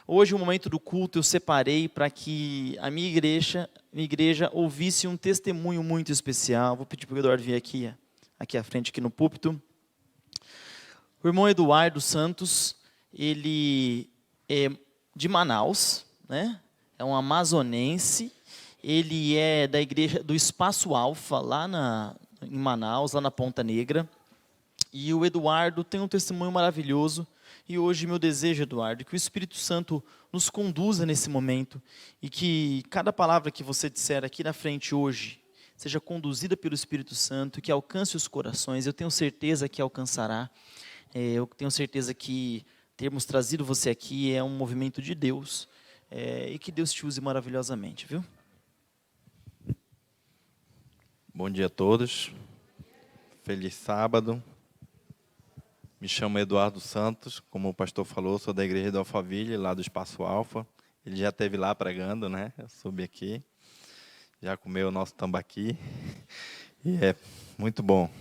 Hoje, no momento do culto, eu separei para que a minha igreja ouvisse um testemunho muito especial. Vou pedir para o Eduardo vir aqui à frente, aqui no púlpito. O irmão Eduardo Santos, ele é de Manaus, né? É um amazonense. Ele é da igreja do Espaço Alfa, em Manaus, lá na Ponta Negra. E o Eduardo tem um testemunho maravilhoso. E hoje meu desejo, Eduardo, é que o Espírito Santo nos conduza nesse momento e que cada palavra que você disser aqui na frente hoje seja conduzida pelo Espírito Santo, que alcance os corações. Eu tenho certeza que alcançará. Eu tenho certeza que termos trazido você aqui é um movimento de Deus. E que Deus te use maravilhosamente, viu? Bom dia a todos. Feliz sábado. Me chamo Eduardo Santos, como o pastor falou, sou da igreja do Alphaville, lá do Espaço Alfa. Ele já esteve lá pregando, né? Eu subi aqui, já comeu o nosso tambaqui, e é muito bom,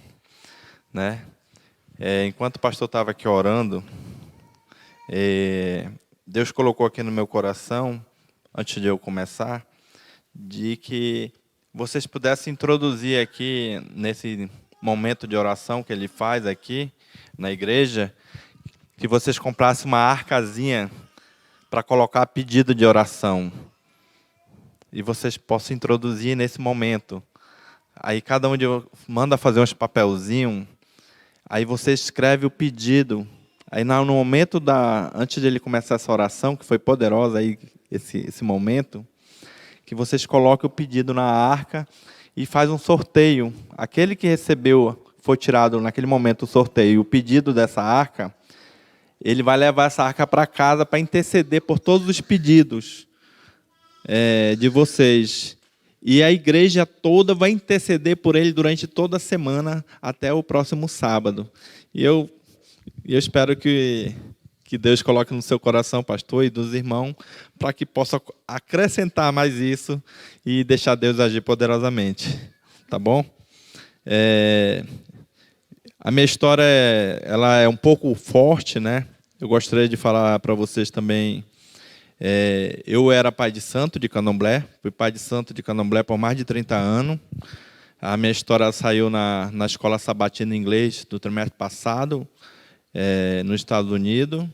né? Enquanto o pastor estava aqui orando, Deus colocou aqui no meu coração, antes de eu começar, de que vocês pudessem introduzir aqui, nesse momento de oração que ele faz aqui, na igreja, que vocês comprassem uma arcazinha para colocar pedido de oração. E vocês possam introduzir nesse momento. Aí cada um de vocês manda fazer uns papelzinhos, aí você escreve o pedido. Aí no momento antes de ele começar essa oração, que foi poderosa aí esse momento, que vocês coloquem o pedido na arca e faz um sorteio. Aquele que foi tirado naquele momento o sorteio, o pedido dessa arca, ele vai levar essa arca para casa para interceder por todos os pedidos de vocês. E a igreja toda vai interceder por ele durante toda a semana até o próximo sábado. E eu espero que Deus coloque no seu coração, pastor, e dos irmãos, para que possa acrescentar mais isso e deixar Deus agir poderosamente. Tá bom? A minha história ela é um pouco forte, né? Eu gostaria de falar para vocês também. Eu era pai de santo de Candomblé, fui pai de santo de Candomblé por mais de 30 anos. A minha história saiu na escola sabatina inglês do trimestre passado, nos Estados Unidos,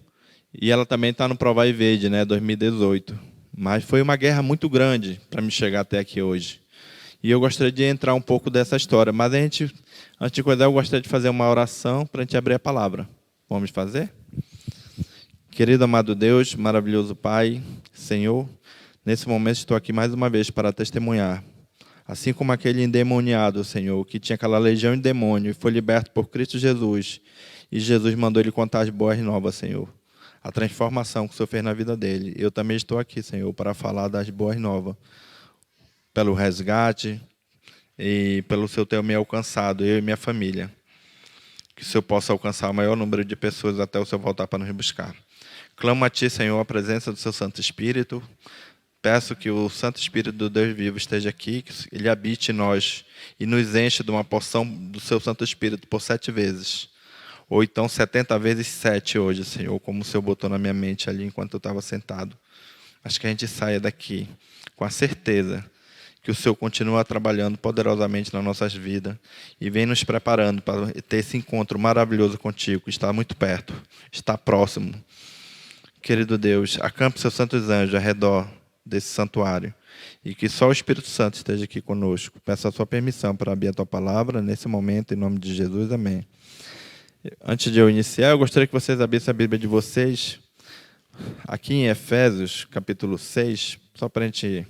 e ela também está no Prova e Verde, né, 2018. Mas foi uma guerra muito grande para me chegar até aqui hoje. E eu gostaria de entrar um pouco dessa história, mas antes de começar, eu gostaria de fazer uma oração para a gente abrir a palavra. Vamos fazer? Querido amado Deus, maravilhoso Pai, Senhor, nesse momento estou aqui mais uma vez para testemunhar. Assim como aquele endemoniado, Senhor, que tinha aquela legião de demônio e foi liberto por Cristo Jesus, e Jesus mandou ele contar as boas novas, Senhor. A transformação que o Senhor fez na vida dele. Eu também estou aqui, Senhor, para falar das boas novas. Pelo resgate e pelo Senhor ter me alcançado, eu e minha família. Que o Senhor possa alcançar o maior número de pessoas até o Senhor voltar para nos buscar. Clamo a Ti, Senhor, a presença do Seu Santo Espírito. Peço que o Santo Espírito do Deus vivo esteja aqui, que Ele habite em nós e nos enche de uma porção do Seu Santo Espírito por 7 vezes. Ou então 70 vezes 7 hoje, Senhor, como o Senhor botou na minha mente ali enquanto eu estava sentado. Mas que a gente saia daqui com a certeza que o Senhor continua trabalhando poderosamente nas nossas vidas e vem nos preparando para ter esse encontro maravilhoso contigo, que está muito perto, está próximo. Querido Deus, acampe seus santos anjos ao redor desse santuário e que só o Espírito Santo esteja aqui conosco. Peço a sua permissão para abrir a tua palavra nesse momento, em nome de Jesus, amém. Antes de eu iniciar, eu gostaria que vocês abrissem a Bíblia de vocês, aqui em Efésios, capítulo 6, só para a gente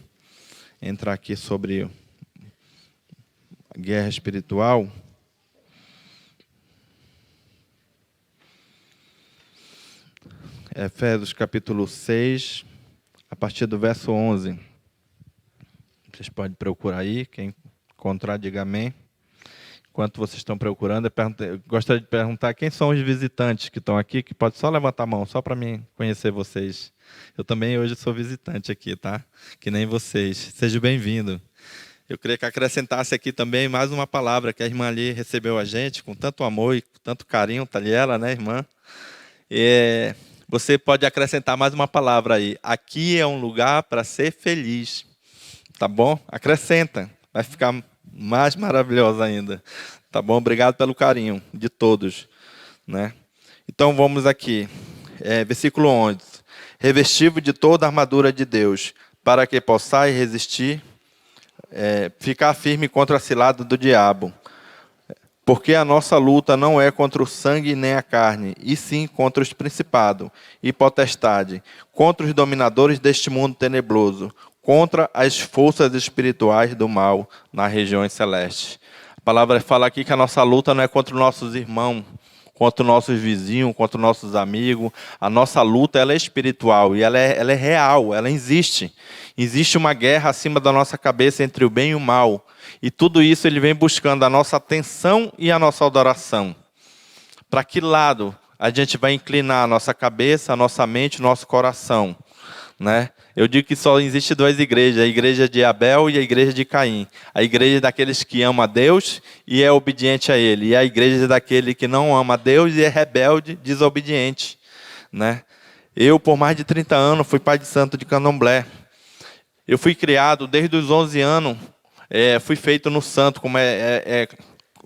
entrar aqui sobre a guerra espiritual. Efésios, capítulo 6, a partir do verso 11. Vocês podem procurar aí, quem encontrar, diga amém. Enquanto vocês estão procurando, eu gostaria de perguntar quem são os visitantes que estão aqui, que pode só levantar a mão, só para mim conhecer vocês. Eu também hoje sou visitante aqui, tá? Que nem vocês. Seja bem-vindo. Eu queria que acrescentasse aqui também mais uma palavra que a irmã ali recebeu a gente com tanto amor e com tanto carinho, tá ali ela, né, irmã? você pode acrescentar mais uma palavra aí. Aqui é um lugar para ser feliz. Tá bom? Acrescenta. Vai ficar mais maravilhosa ainda. Tá bom? Obrigado pelo carinho de todos, né? Então vamos aqui. Versículo 11. Revestivo de toda a armadura de Deus, para que possais resistir, ficar firme contra a cilada do diabo. Porque a nossa luta não é contra o sangue nem a carne, e sim contra os principados e potestades, contra os dominadores deste mundo tenebroso, contra as forças espirituais do mal nas regiões celestes. A palavra fala aqui que a nossa luta não é contra os nossos irmãos, contra os nossos vizinhos, contra os nossos amigos. A nossa luta ela é espiritual e ela é real, ela existe. Existe uma guerra acima da nossa cabeça entre o bem e o mal. E tudo isso ele vem buscando a nossa atenção e a nossa adoração. Para que lado a gente vai inclinar a nossa cabeça, a nossa mente, o nosso coração, né? Eu digo que só existe duas igrejas, a igreja de Abel e a igreja de Caim. A igreja daqueles que amam a Deus e é obediente a Ele. E a igreja daquele que não ama a Deus e é rebelde, desobediente, né? Eu, por mais de 30 anos, fui pai de santo de Candomblé. Eu fui criado desde os 11 anos, fui feito no santo, como é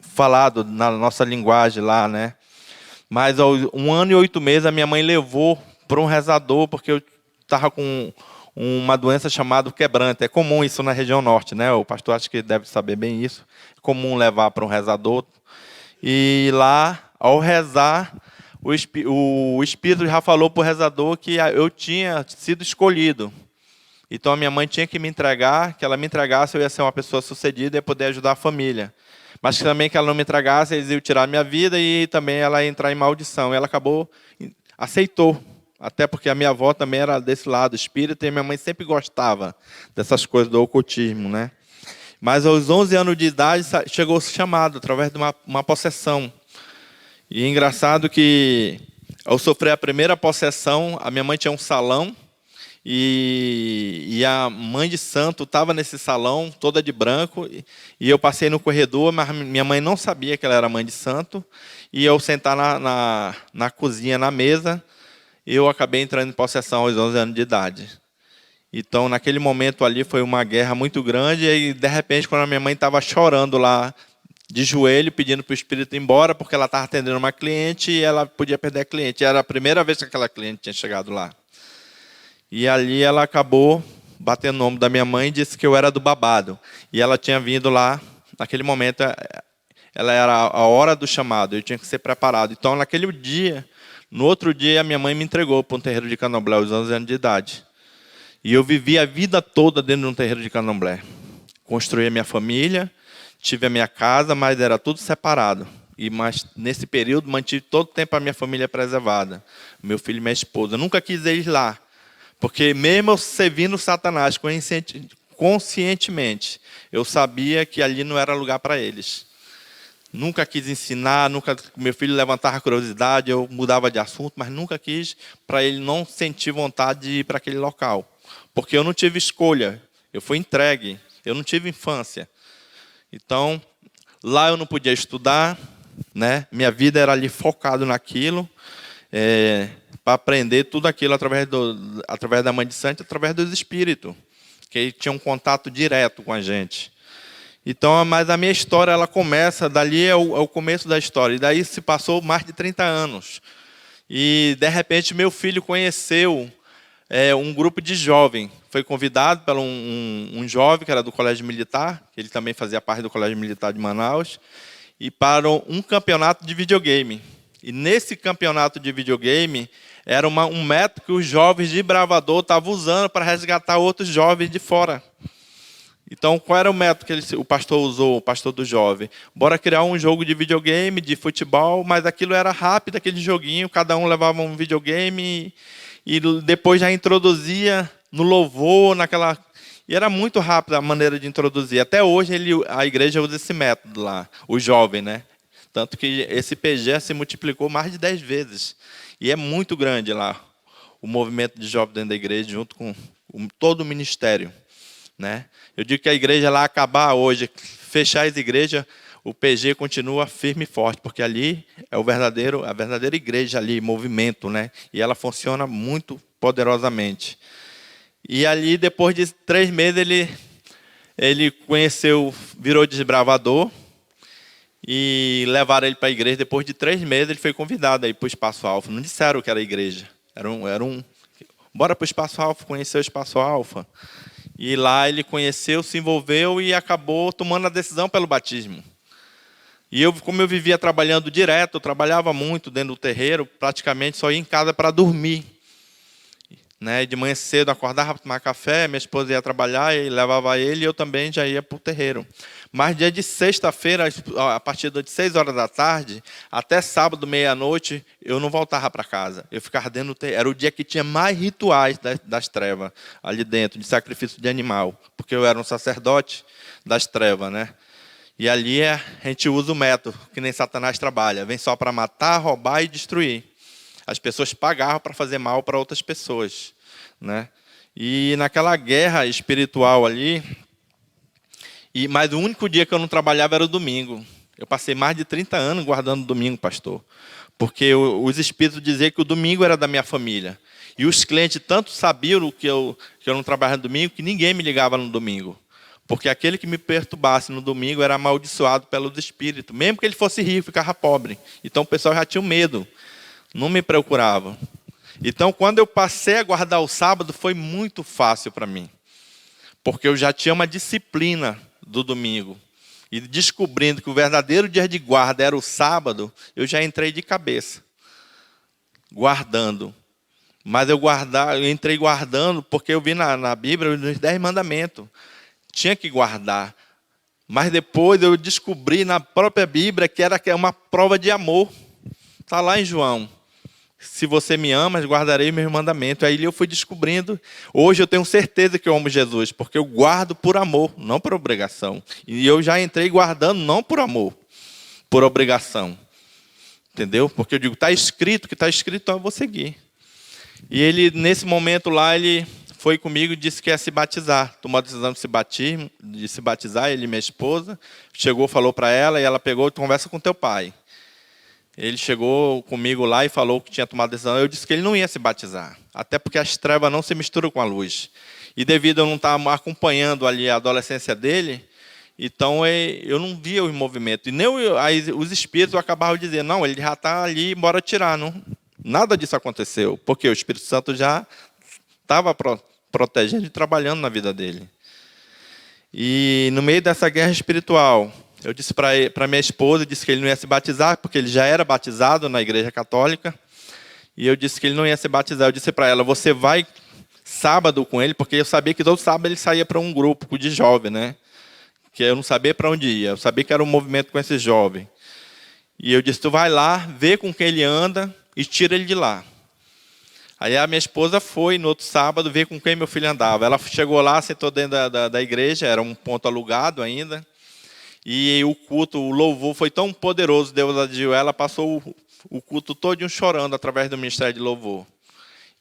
falado na nossa linguagem lá, né? Mas aos 1 ano e 8 meses, a minha mãe levou para um rezador, porque eu estava com uma doença chamada quebrante. É comum isso na região norte, né? O pastor acho que deve saber bem isso. É comum levar para um rezador. E lá, ao rezar, o Espírito já falou para o rezador que eu tinha sido escolhido. Então a minha mãe tinha que me entregar, que ela me entregasse, eu ia ser uma pessoa sucedida e ia poder ajudar a família. Mas também que ela não me entregasse, eles iam tirar a minha vida e também ela ia entrar em maldição. E ela aceitou. Até porque a minha avó também era desse lado espírita e minha mãe sempre gostava dessas coisas do ocultismo, né? Mas aos 11 anos de idade chegou o chamado, através de uma possessão. E é engraçado que, ao sofrer a primeira possessão, a minha mãe tinha um salão e a mãe de santo estava nesse salão, toda de branco, e eu passei no corredor, mas minha mãe não sabia que ela era mãe de santo, e eu sentar na cozinha, na mesa, eu acabei entrando em possessão aos 11 anos de idade. Então, naquele momento ali, foi uma guerra muito grande, e de repente, quando a minha mãe estava chorando lá, de joelho, pedindo para o espírito ir embora, porque ela estava atendendo uma cliente e ela podia perder a cliente. Era a primeira vez que aquela cliente tinha chegado lá. E ali ela acabou batendo o nome da minha mãe e disse que eu era do babado. E ela tinha vindo lá, naquele momento, ela era a hora do chamado, eu tinha que ser preparado. Então, naquele dia, no outro dia, a minha mãe me entregou para um terreiro de Candomblé, aos 11 anos de idade. E eu vivi a vida toda dentro de um terreiro de Candomblé. Construí a minha família, tive a minha casa, mas era tudo separado. Mas nesse período, mantive todo o tempo a minha família preservada. Meu filho e minha esposa. Eu nunca quis ir lá. Porque mesmo eu servindo Satanás conscientemente, eu sabia que ali não era lugar para eles. Nunca quis ensinar, meu filho levantava curiosidade, eu mudava de assunto, mas nunca quis para ele não sentir vontade de ir para aquele local. Porque eu não tive escolha, eu fui entregue, eu não tive infância. Então, lá eu não podia estudar, né? Minha vida era ali focado naquilo, para aprender tudo aquilo através da Mãe de Santo, através dos espíritos, que tinha um contato direto com a gente. Então, mas a minha história ela começa, dali é o começo da história. E daí se passou mais de 30 anos. E, de repente, meu filho conheceu um grupo de jovens. Foi convidado por um jovem que era do Colégio Militar, que ele também fazia parte do Colégio Militar de Manaus, e para um campeonato de videogame. E nesse campeonato de videogame, era um método que os jovens de Bravador estavam usando para resgatar outros jovens de fora. Então, qual era o método que o pastor usou, o pastor do jovem? Bora criar um jogo de videogame, de futebol, mas aquilo era rápido, aquele joguinho, cada um levava um videogame e depois já introduzia no louvor, E era muito rápido a maneira de introduzir. Até hoje a igreja usa esse método lá, o jovem, né? Tanto que esse PG se multiplicou mais de 10 vezes. E é muito grande lá o movimento de jovens dentro da igreja, junto com todo o ministério, né? Eu digo que a igreja lá acabar hoje, fechar as igrejas, o PG continua firme e forte, porque ali é a verdadeira igreja ali, movimento, né? E ela funciona muito poderosamente. E ali, depois de 3 meses, ele conheceu, virou desbravador, e levaram ele para a igreja. Depois de 3 meses, ele foi convidado a ir para o Espaço Alfa. Não disseram que era a igreja. Bora para o Espaço Alfa, conhecer o Espaço Alfa. E lá ele conheceu, se envolveu e acabou tomando a decisão pelo batismo. E eu, como eu vivia trabalhando direto, eu trabalhava muito dentro do terreiro, praticamente só ia em casa para dormir. Né? De manhã cedo acordava para tomar café, minha esposa ia trabalhar e levava ele, e eu também já ia para o terreiro. Mas dia de sexta-feira, a partir de 6 horas da tarde, até sábado, meia-noite, eu não voltava para casa. Eu ficava dentro do terreiro. Era o dia que tinha mais rituais das trevas ali dentro, de sacrifício de animal, porque eu era um sacerdote das trevas, né? E ali a gente usa o método, que nem Satanás trabalha. Vem só para matar, roubar e destruir. As pessoas pagavam para fazer mal para outras pessoas, né? E naquela guerra espiritual ali, mas o único dia que eu não trabalhava era o domingo. Eu passei mais de 30 anos guardando o domingo, pastor. Porque os espíritos diziam que o domingo era da minha família. E os clientes tanto sabiam que eu não trabalhava no domingo, que ninguém me ligava no domingo. Porque aquele que me perturbasse no domingo era amaldiçoado pelos espíritos. Mesmo que ele fosse rico, ficava pobre. Então o pessoal já tinha medo. Não me procurava. Então, quando eu passei a guardar o sábado, foi muito fácil para mim. Porque eu já tinha uma disciplina do domingo. E descobrindo que o verdadeiro dia de guarda era o sábado, eu já entrei de cabeça. Guardando. Mas eu entrei guardando porque eu vi na Bíblia os 10 mandamentos. Tinha que guardar. Mas depois eu descobri na própria Bíblia que era uma prova de amor. Está lá em João. Se você me ama, guardarei meus mandamentos. Aí eu fui descobrindo. Hoje eu tenho certeza que eu amo Jesus, porque eu guardo por amor, não por obrigação. E eu já entrei guardando não por amor, por obrigação. Entendeu? Porque eu digo, está escrito, que está escrito, então eu vou seguir. E ele, nesse momento lá, ele foi comigo e disse que ia se batizar. Tomou a decisão de se batizar, ele e minha esposa. Chegou, falou para ela, e ela pegou e conversa com teu pai. Ele chegou comigo lá e falou que tinha tomado decisão. Eu disse que ele não ia se batizar, até porque as trevas não se misturam com a luz. E devido a eu não estar acompanhando ali a adolescência dele, então eu não via o movimento. E nem os espíritos acabavam de dizer, não, ele já está ali, bora tirar. Não, nada disso aconteceu, porque o Espírito Santo já estava protegendo e trabalhando na vida dele. E no meio dessa guerra espiritual, eu disse para minha esposa, disse que ele não ia se batizar, porque ele já era batizado na igreja católica. E eu disse que ele não ia se batizar. Eu disse para ela, você vai sábado com ele, porque eu sabia que todo sábado ele saía para um grupo de jovens, né? Que eu não sabia para onde ia. Eu sabia que era um movimento com esses jovens. E eu disse, tu vai lá, vê com quem ele anda e tira ele de lá. Aí a minha esposa foi no outro sábado ver com quem meu filho andava. Ela chegou lá, sentou dentro da igreja, era um ponto alugado ainda. E o culto, o louvor foi tão poderoso, Deus agiu, ela passou o culto todinho chorando através do ministério de louvor.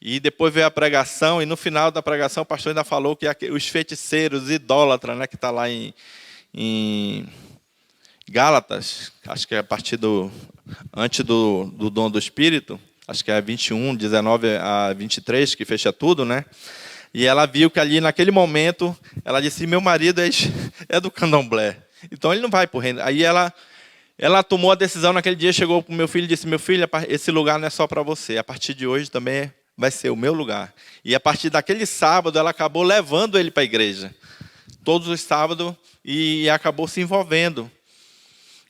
E depois veio a pregação, e no final da pregação o pastor ainda falou que os feiticeiros, idólatras, né, que está lá em Gálatas, acho que é a partir antes do dom do Espírito, acho que é 21, 19 a 23, que fecha tudo, né? E ela viu que ali, naquele momento, ela disse, meu marido é do candomblé. Então ele não vai para o reino. Aí ela tomou a decisão naquele dia, chegou para o meu filho e disse, meu filho, esse lugar não é só para você. A partir de hoje também vai ser o meu lugar. E a partir daquele sábado, ela acabou levando ele para a igreja. Todos os sábados, e acabou se envolvendo.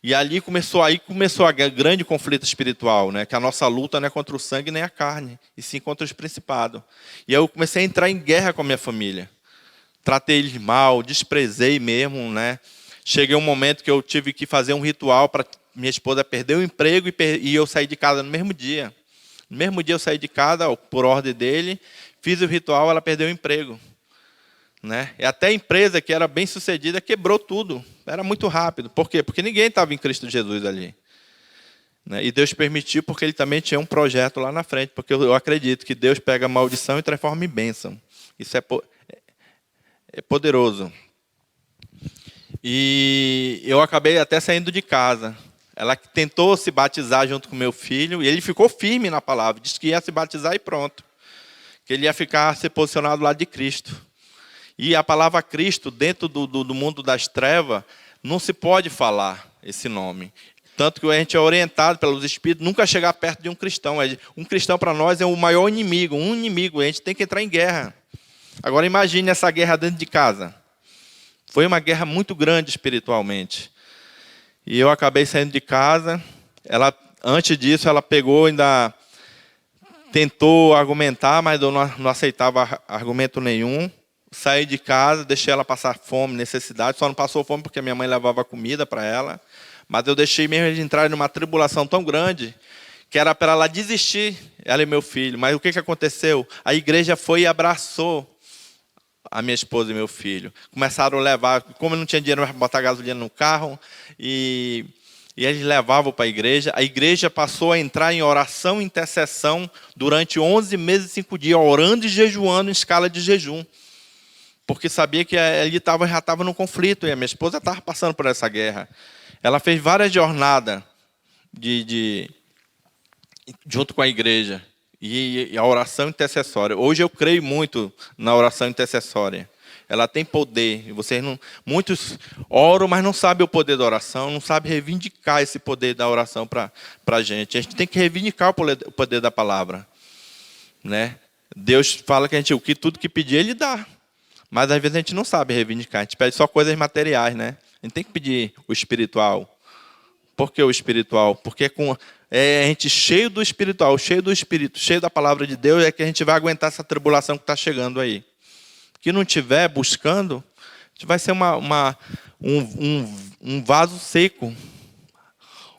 E ali começou a grande conflito espiritual, né? Que a nossa luta não é contra o sangue nem a carne, e sim contra os principados. E aí eu comecei a entrar em guerra com a minha família. Tratei eles mal, desprezei mesmo, né? Cheguei um momento que eu tive que fazer um ritual para minha esposa perder o emprego e eu saí de casa no mesmo dia. No mesmo dia eu saí de casa, por ordem dele, fiz o ritual, ela perdeu o emprego. Né? E até a empresa, que era bem sucedida, quebrou tudo. Era muito rápido. Por quê? Porque ninguém estava em Cristo Jesus ali. Né? E Deus permitiu, porque ele também tinha um projeto lá na frente. Porque eu acredito que Deus pega a maldição e transforma em bênção. Isso é poderoso. E eu acabei até saindo de casa. Ela tentou se batizar junto com meu filho, e ele ficou firme na palavra, disse que ia se batizar e pronto. Que ele ia ficar se posicionado do lado de Cristo. E a palavra Cristo, dentro do mundo das trevas, não se pode falar esse nome. Tanto que a gente é orientado pelos Espíritos nunca chegar perto de um cristão. Um cristão para nós é o maior inimigo, um inimigo. A gente tem que entrar em guerra. Agora imagine essa guerra dentro de casa. Foi uma guerra muito grande espiritualmente. E eu acabei saindo de casa. Antes disso, ela pegou, ainda tentou argumentar, mas eu não aceitava argumento nenhum. Saí de casa, deixei ela passar fome, necessidade. Só não passou fome porque minha mãe levava comida para ela. Mas eu deixei mesmo de entrar numa tribulação tão grande que era para ela desistir, ela e meu filho. Mas o que aconteceu? A igreja foi e abraçou a minha esposa e meu filho. Começaram a levar, como eu não tinha dinheiro para botar gasolina no carro, e eles levavam para a igreja passou a entrar em oração e intercessão durante 11 meses e 5 dias, orando e jejuando em escala de jejum. Porque sabia que ele já estava no conflito, e a minha esposa estava passando por essa guerra. Ela fez várias jornadas junto com a igreja. E a oração intercessória. Hoje eu creio muito na oração intercessória. Ela tem poder. Muitos oram, mas não sabem o poder da oração, não sabem reivindicar esse poder da oração para a gente. A gente tem que reivindicar o poder da palavra. Né? Deus fala que tudo que pedir, Ele dá. Mas às vezes a gente não sabe reivindicar. A gente pede só coisas materiais, né? A gente tem que pedir o espiritual. Por que o espiritual? Porque a gente cheio do espiritual, cheio do Espírito, cheio da palavra de Deus, é que a gente vai aguentar essa tribulação que está chegando aí. Que não estiver buscando, a gente vai ser um vaso seco.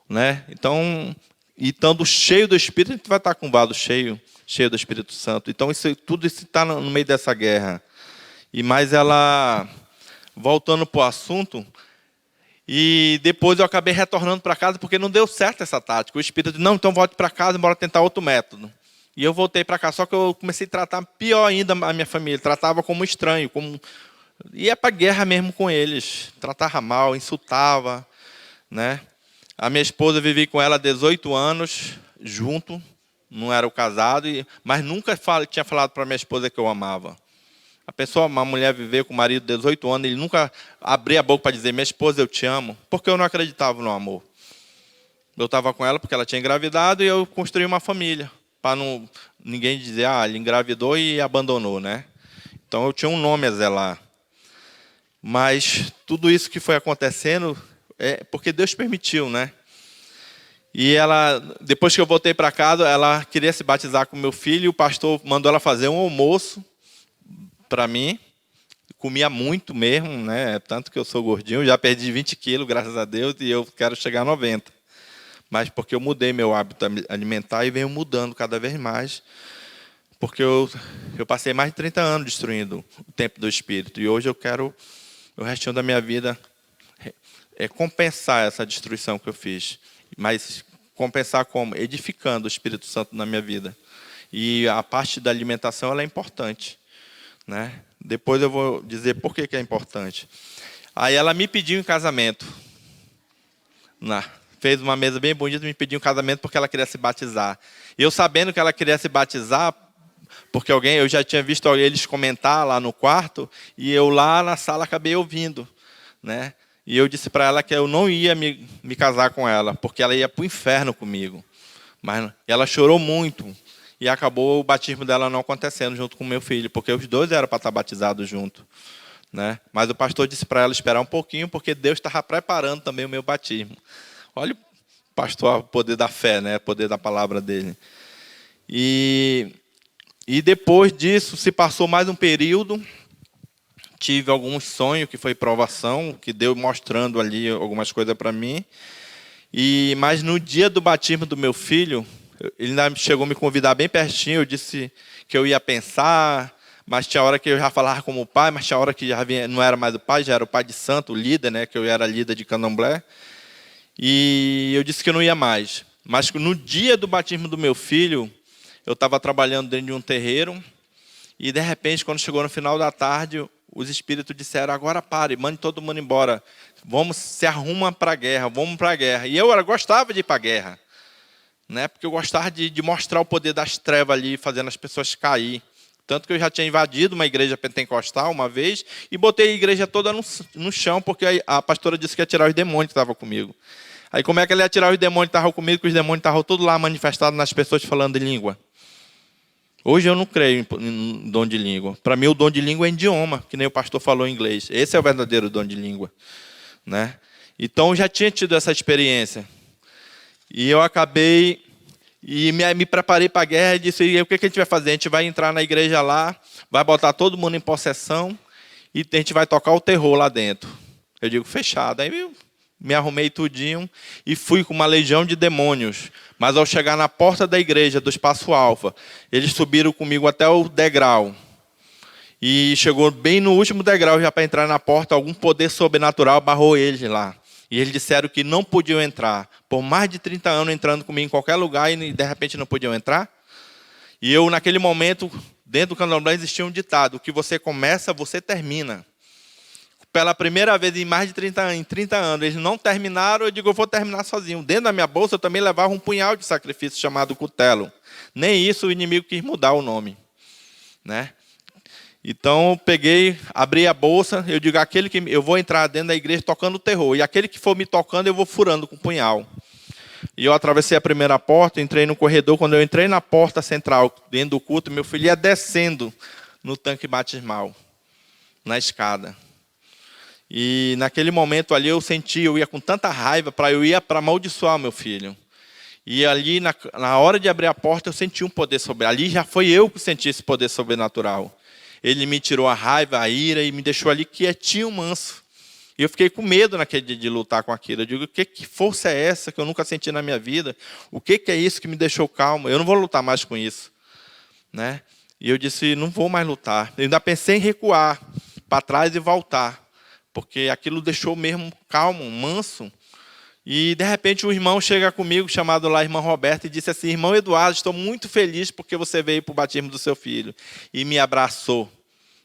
Né? Então, estando cheio do Espírito, a gente vai estar com um vaso cheio do Espírito Santo. Então, tudo isso está no meio dessa guerra. Mas ela, voltando para o assunto, e depois eu acabei retornando para casa porque não deu certo essa tática. O Espírito disse, não, então volte para casa e bora tentar outro método. E eu voltei para cá, só que eu comecei a tratar pior ainda a minha família. Tratava como estranho, ia para a guerra mesmo com eles. Tratava mal, insultava. Né? A minha esposa, vivi com ela 18 anos, junto, não era o casado, mas nunca tinha falado para minha esposa que eu amava. Uma mulher viver com o marido de 18 anos, ele nunca abria a boca para dizer, minha esposa, eu te amo, porque eu não acreditava no amor. Eu estava com ela porque ela tinha engravidado e eu construí uma família, para ninguém dizer, ele engravidou e abandonou, né? Então eu tinha um nome a zelar. Mas tudo isso que foi acontecendo é porque Deus permitiu, né? E depois que eu voltei para casa, ela queria se batizar com meu filho, e o pastor mandou ela fazer um almoço para mim. Comia muito mesmo, né? Tanto que eu sou gordinho, já perdi 20 quilos, graças a Deus, e eu quero chegar a 90. Mas porque eu mudei meu hábito alimentar e venho mudando cada vez mais. Porque eu passei mais de 30 anos destruindo o templo do Espírito. E hoje eu quero, o restinho da minha vida, compensar essa destruição que eu fiz. Mas compensar como? Edificando o Espírito Santo na minha vida. E a parte da alimentação ela é importante. Né? Depois eu vou dizer por que é importante. Aí ela me pediu em casamento. Fez uma mesa bem bonita, me pediu em casamento porque ela queria se batizar. E eu sabendo que ela queria se batizar, porque eu já tinha visto eles comentar lá no quarto, e eu lá na sala acabei ouvindo. Né? E eu disse para ela que eu não ia me casar com ela, porque ela ia para o inferno comigo. Mas ela chorou muito. E acabou o batismo dela não acontecendo junto com o meu filho, porque os dois eram para estar batizados juntos. Né? Mas o pastor disse para ela esperar um pouquinho, porque Deus estava preparando também o meu batismo. Olha o pastor, o poder da fé, né? O poder da palavra dele. E depois disso, se passou mais um período, tive alguns sonhos, que foi provação, que Deus mostrando ali algumas coisas para mim. Mas no dia do batismo do meu filho, ele ainda chegou a me convidar bem pertinho, eu disse que eu ia pensar, mas tinha hora que eu já falava como pai, mas tinha hora que já não era mais o pai, já era o pai de santo, o líder, né, que eu era líder de candomblé. E eu disse que eu não ia mais. Mas no dia do batismo do meu filho, eu estava trabalhando dentro de um terreiro, e de repente, quando chegou no final da tarde, os espíritos disseram, agora pare, mande todo mundo embora. Vamos, se arruma para a guerra, vamos para a guerra. E eu gostava de ir para a guerra, né? Porque eu gostava de mostrar o poder das trevas ali, fazendo as pessoas cair. Tanto que eu já tinha invadido uma igreja pentecostal uma vez e botei a igreja toda no chão, porque a pastora disse que ia tirar os demônios que estavam comigo. Aí como é que ele ia tirar os demônios que estavam comigo, que os demônios estavam todos lá manifestados nas pessoas falando em língua? Hoje eu não creio em dom de língua. Para mim o dom de língua é idioma, que nem o pastor falou em inglês. Esse é o verdadeiro dom de língua, né? Então eu já tinha tido essa experiência. E eu acabei... E me preparei para a guerra e disse, e o que a gente vai fazer? A gente vai entrar na igreja lá, vai botar todo mundo em possessão e a gente vai tocar o terror lá dentro. Eu digo, fechado. Aí eu me arrumei tudinho e fui com uma legião de demônios. Mas ao chegar na porta da igreja, do Espaço Alfa, eles subiram comigo até o degrau. E chegou bem no último degrau, já para entrar na porta, algum poder sobrenatural barrou eles lá. E eles disseram que não podiam entrar. Por mais de 30 anos entrando comigo em qualquer lugar e de repente não podiam entrar. E eu, naquele momento, dentro do candomblé existia um ditado: o que você começa, você termina. Pela primeira vez em mais de 30 anos, eles não terminaram, eu digo, eu vou terminar sozinho. Dentro da minha bolsa eu também levava um punhal de sacrifício chamado cutelo. Nem isso o inimigo quis mudar o nome, né? Então eu peguei, abri a bolsa, eu digo, aquele que eu vou entrar dentro da igreja tocando terror, e aquele que for me tocando eu vou furando com o punhal. E eu atravessei a primeira porta, entrei no corredor. Quando eu entrei na porta central, dentro do culto, meu filho ia descendo no tanque batismal, na escada. E naquele momento ali eu senti, eu ia com tanta raiva, eu ia para amaldiçoar meu filho. E ali, na hora de abrir a porta, eu senti um poder sobrenatural. Ali já foi eu que senti esse poder sobrenatural. Ele me tirou a raiva, a ira e me deixou ali quietinho, manso. E eu fiquei com medo naquele dia de lutar com aquilo. Eu digo, que força é essa que eu nunca senti na minha vida? O que é isso que me deixou calmo? Eu não vou lutar mais com isso, né? E eu disse, não vou mais lutar. Eu ainda pensei em recuar para trás e voltar, porque aquilo deixou mesmo calmo, manso. E, de repente, um irmão chega comigo, chamado lá irmão Roberto, e disse assim, irmão Eduardo, estou muito feliz porque você veio para o batismo do seu filho. E me abraçou.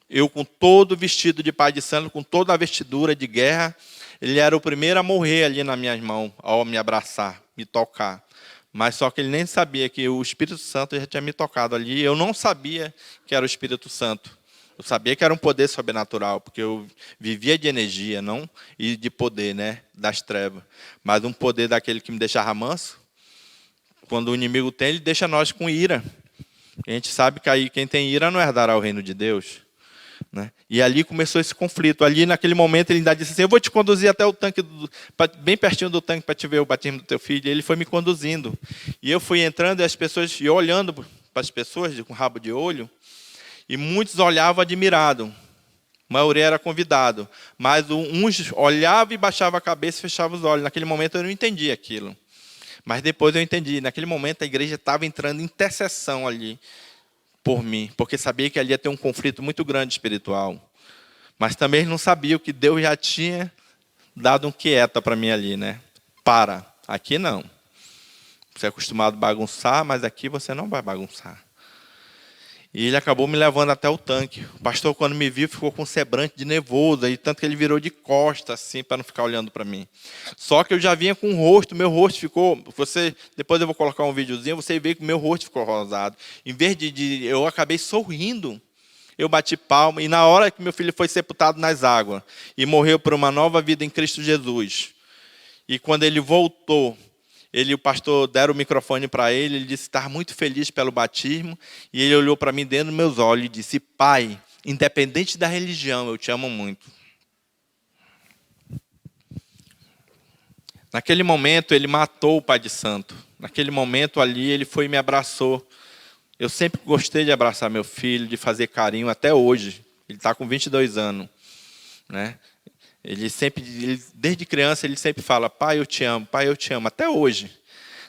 Eu, com todo vestido de pai de santo, com toda a vestidura de guerra, ele era o primeiro a morrer ali nas minhas mãos, ao me abraçar, me tocar. Mas só que ele nem sabia que o Espírito Santo já tinha me tocado ali. Eu não sabia que era o Espírito Santo. Eu sabia que era um poder sobrenatural, porque eu vivia de energia, não e de poder, né, das trevas. Mas um poder daquele que me deixava manso. Quando o inimigo tem, ele deixa nós com ira. A gente sabe que aí quem tem ira não herdará o reino de Deus, né? E ali começou esse conflito. Ali, naquele momento, ele ainda disse assim, eu vou te conduzir até o tanque, bem pertinho do tanque, para te ver o batismo do teu filho. E ele foi me conduzindo. E eu fui entrando, e as pessoas, e olhando para as pessoas com rabo de olho, e muitos olhavam admirados. A maioria era convidado. Mas uns olhavam e baixavam a cabeça e fechavam os olhos. Naquele momento eu não entendi aquilo. Mas depois eu entendi. Naquele momento a igreja estava entrando em intercessão ali por mim. Porque sabia que ali ia ter um conflito muito grande espiritual. Mas também não sabia que Deus já tinha dado um quieta para mim ali, né? Para. Aqui não. Você é acostumado a bagunçar, mas aqui você não vai bagunçar. E ele acabou me levando até o tanque. O pastor, quando me viu, ficou com um semblante de nervoso, aí, tanto que ele virou de costas, assim, para não ficar olhando para mim. Só que eu já vinha com o rosto, meu rosto ficou... Depois eu vou colocar um videozinho, você vê que o meu rosto ficou rosado. Em vez eu acabei sorrindo. Eu bati palma, e na hora que meu filho foi sepultado nas águas, e morreu por uma nova vida em Cristo Jesus, e quando ele voltou, o pastor deram o microfone para ele, ele disse que estava muito feliz pelo batismo, e ele olhou para mim dentro dos meus olhos e disse, pai, independente da religião, eu te amo muito. Naquele momento, ele matou o pai de santo. Naquele momento ali, ele foi e me abraçou. Eu sempre gostei de abraçar meu filho, de fazer carinho, até hoje. Ele está com 22 anos, né? Desde criança, ele sempre fala, pai, eu te amo, até hoje.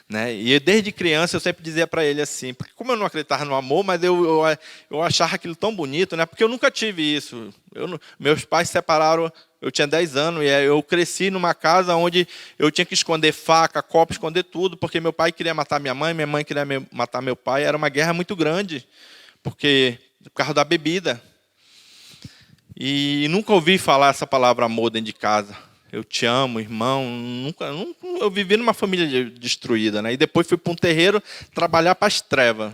Né? E desde criança, eu sempre dizia para ele assim, porque como eu não acreditava no amor, mas eu achava aquilo tão bonito, né? Porque eu nunca tive isso. Meus pais se separaram, eu tinha 10 anos, e eu cresci numa casa onde eu tinha que esconder faca, copo, esconder tudo, porque meu pai queria matar minha mãe queria matar meu pai. Era uma guerra muito grande, por causa da bebida. E nunca ouvi falar essa palavra amor dentro de casa. Eu te amo, irmão. Nunca, eu vivi numa família destruída, né? E depois fui para um terreiro trabalhar para as trevas.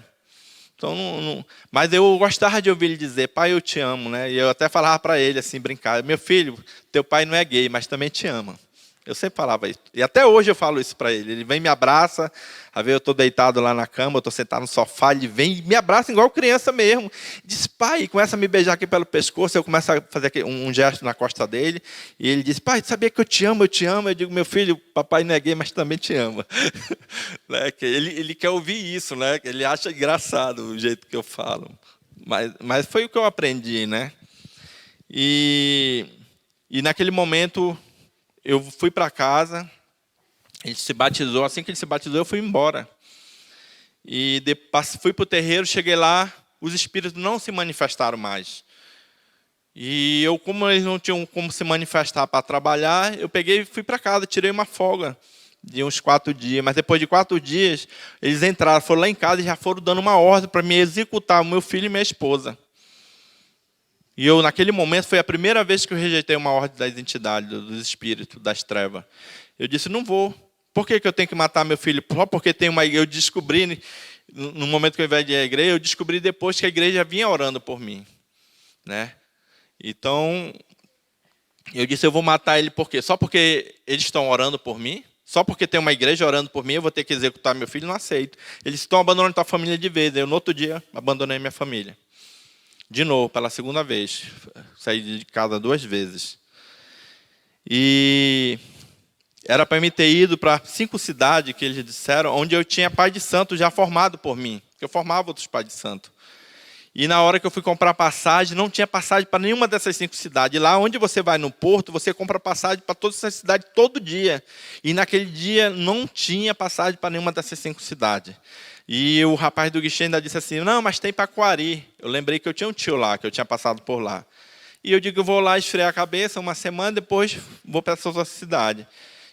Então, mas eu gostava de ouvir ele dizer, pai, eu te amo, né? E eu até falava para ele assim, brincar, meu filho, teu pai não é gay, mas também te ama. Eu sempre falava isso. E até hoje eu falo isso para ele. Ele vem e me abraça. Às vezes eu estou deitado lá na cama, eu estou sentado no sofá, ele vem e me abraça igual criança mesmo. Diz, pai, e começa a me beijar aqui pelo pescoço. Eu começo a fazer um gesto na costa dele. E ele diz, pai, tu sabia que eu te amo, eu te amo? Eu digo, meu filho, papai não é gay, mas também te ama. Né? Ele quer ouvir isso, né? Ele acha engraçado o jeito que eu falo. Mas foi o que eu aprendi, né? E naquele momento eu fui para casa, ele se batizou, assim que ele se batizou eu fui embora. E fui para o terreiro, cheguei lá, os espíritos não se manifestaram mais. E eu, como eles não tinham como se manifestar para trabalhar, eu peguei e fui para casa, tirei uma folga de uns 4 dias. Mas depois de 4 dias, eles entraram, foram lá em casa e já foram dando uma ordem para me executar, o meu filho e minha esposa. E eu, naquele momento, foi a primeira vez que eu rejeitei uma ordem das entidades, dos espíritos, das trevas. Eu disse, não vou. Por que eu tenho que matar meu filho? Só porque tem uma igreja. Eu descobri, no momento que eu invadi a igreja, eu descobri depois que a igreja vinha orando por mim. Né? Então, eu disse, eu vou matar ele por quê? Só porque eles estão orando por mim? Só porque tem uma igreja orando por mim, eu vou ter que executar meu filho? Não aceito. Eles estão abandonando a família de vez. Eu, no outro dia, abandonei minha família. De novo, pela segunda vez. Saí de casa 2 vezes. E era para mim ter ido para 5 cidades, que eles disseram, onde eu tinha pai de santo já formado por mim. Eu formava outros pais de santo. E na hora que eu fui comprar passagem, não tinha passagem para nenhuma dessas 5 cidades. E lá onde você vai no porto, você compra passagem para todas essas cidades todo dia. E naquele dia não tinha passagem para nenhuma dessas 5 cidades. E o rapaz do guichê ainda disse assim, não, mas tem para Coari. Eu lembrei que eu tinha um tio lá, que eu tinha passado por lá. E eu digo, eu vou lá esfriar a cabeça uma semana, depois vou para essa outra cidade.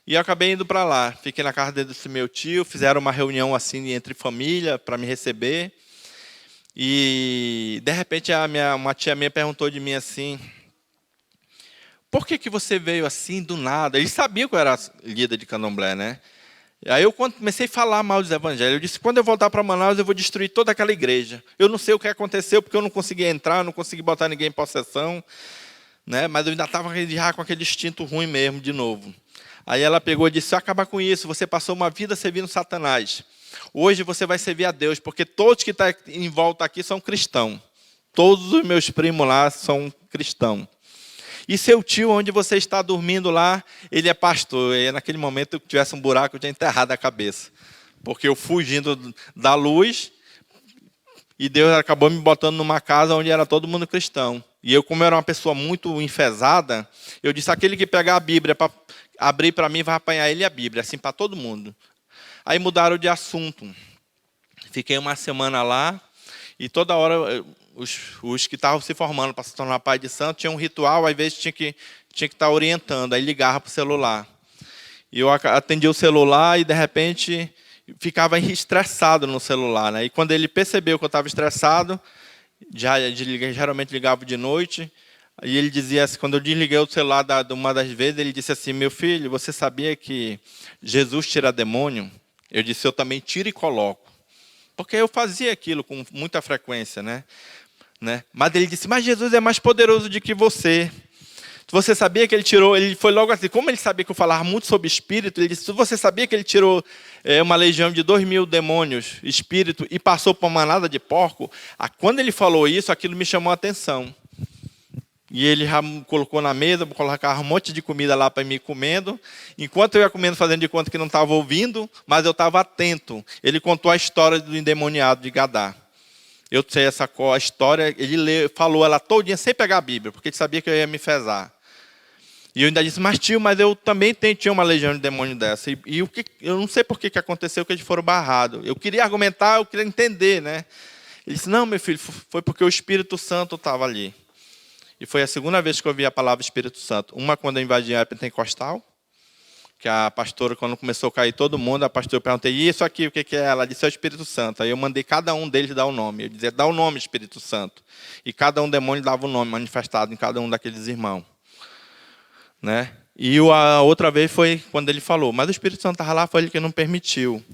E eu acabei indo para lá. Fiquei na casa desse meu tio, fizeram uma reunião assim entre família para me receber. E, de repente, uma tia minha perguntou de mim assim, por que você veio assim do nada? Eles sabiam que eu era líder de candomblé, né? Aí eu comecei a falar mal dos evangelhos. Eu disse, quando eu voltar para Manaus, eu vou destruir toda aquela igreja. Eu não sei o que aconteceu, porque eu não consegui entrar, não consegui botar ninguém em possessão. Né? Mas eu ainda estava já com aquele instinto ruim mesmo, de novo. Aí ela pegou e disse, se eu acabar com isso, você passou uma vida servindo Satanás. Hoje você vai servir a Deus, porque todos que estão em volta aqui são cristãos. Todos os meus primos lá são cristãos. E seu tio, onde você está dormindo lá, ele é pastor. E naquele momento, se tivesse um buraco, eu tinha enterrado a cabeça. Porque eu fugindo da luz, e Deus acabou me botando numa casa onde era todo mundo cristão. E eu, como era uma pessoa muito enfesada, eu disse, aquele que pegar a Bíblia para abrir para mim, vai apanhar ele e a Bíblia, assim para todo mundo. Aí mudaram de assunto. Fiquei uma semana lá, e toda hora os que estavam se formando para se tornar pai de santo tinham um ritual, às vezes tinha que estar orientando, aí ligava para o celular. E eu atendia o celular e, de repente, ficava estressado no celular. Né? E quando ele percebeu que eu estava estressado, geralmente ligava de noite, e ele dizia assim, quando eu desliguei o celular de uma das vezes, ele disse assim, meu filho, você sabia que Jesus tira demônio? Eu disse, eu também tiro e coloco. Porque eu fazia aquilo com muita frequência, né? Mas ele disse, mas Jesus é mais poderoso do que você. Você sabia que ele tirou, ele foi logo assim, como ele sabia que eu falava muito sobre espírito, ele disse, você sabia que ele tirou uma legião de 2.000 demônios, espírito, e passou por uma manada de porco? Quando ele falou isso, aquilo me chamou a atenção. E ele já colocou na mesa, colocava um monte de comida lá para mim comendo. Enquanto eu ia comendo, fazendo de conta que não estava ouvindo, mas eu estava atento. Ele contou a história do endemoniado de Gadá. Eu sei essa história, ele falou ela todinha sem pegar a Bíblia, porque ele sabia que eu ia me fezar. E eu ainda disse, mas tio, mas eu também tinha uma legião de demônio dessa. Eu não sei por que aconteceu que eles foram barrados. Eu queria argumentar, eu queria entender, né? Ele disse, não, meu filho, foi porque o Espírito Santo estava ali. E foi a segunda vez que eu ouvi a palavra Espírito Santo. Uma quando eu invadi a pentecostal, que a pastora, quando começou a cair todo mundo, a pastora perguntei, e isso aqui, o que é? Ela disse, é o Espírito Santo. Aí eu mandei cada um deles dar o nome. Eu dizia, dá o nome, Espírito Santo. E cada um demônio dava o nome manifestado em cada um daqueles irmãos. Né? E a outra vez foi quando ele falou, mas o Espírito Santo estava lá, foi ele que não permitiu.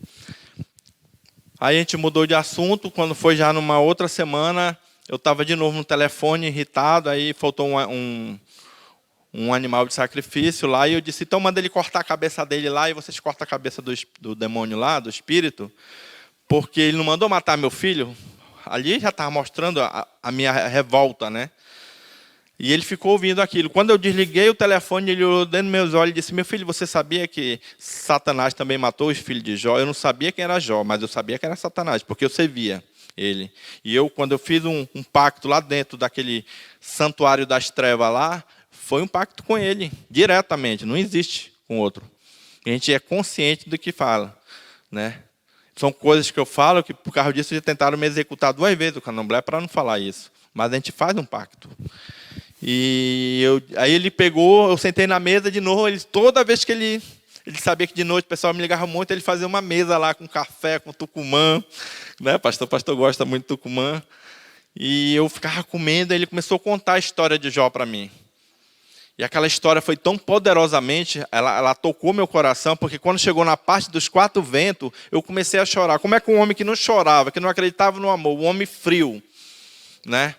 Aí a gente mudou de assunto, quando foi já numa outra semana, eu estava de novo no telefone, irritado, aí faltou um animal de sacrifício lá, e eu disse, então manda ele cortar a cabeça dele lá, e vocês cortam a cabeça do demônio lá, do espírito, porque ele não mandou matar meu filho. Ali já estava mostrando a minha revolta, né? E ele ficou ouvindo aquilo. Quando eu desliguei o telefone, ele olhou dentro dos meus olhos e disse, meu filho, você sabia que Satanás também matou os filhos de Jó? Eu não sabia quem era Jó, mas eu sabia que era Satanás, porque eu servia ele. E eu, quando eu fiz um pacto lá dentro daquele santuário das trevas lá, foi um pacto com ele, diretamente, não existe com outro. A gente é consciente do que fala, né? São coisas que eu falo que, por causa disso, já tentaram me executar 2 vezes o candomblé para não falar isso. Mas a gente faz um pacto. E aí ele pegou, eu sentei na mesa de novo, toda vez que ele sabia que de noite o pessoal me ligava muito, ele fazia uma mesa lá com café, com tucumã, né? O pastor gosta muito de tucumã. E eu ficava comendo, e ele começou a contar a história de Jó para mim. E aquela história foi tão poderosamente, ela tocou meu coração, porque quando chegou na parte dos 4 ventos, eu comecei a chorar. Como é que um homem que não chorava, que não acreditava no amor, um homem frio, né?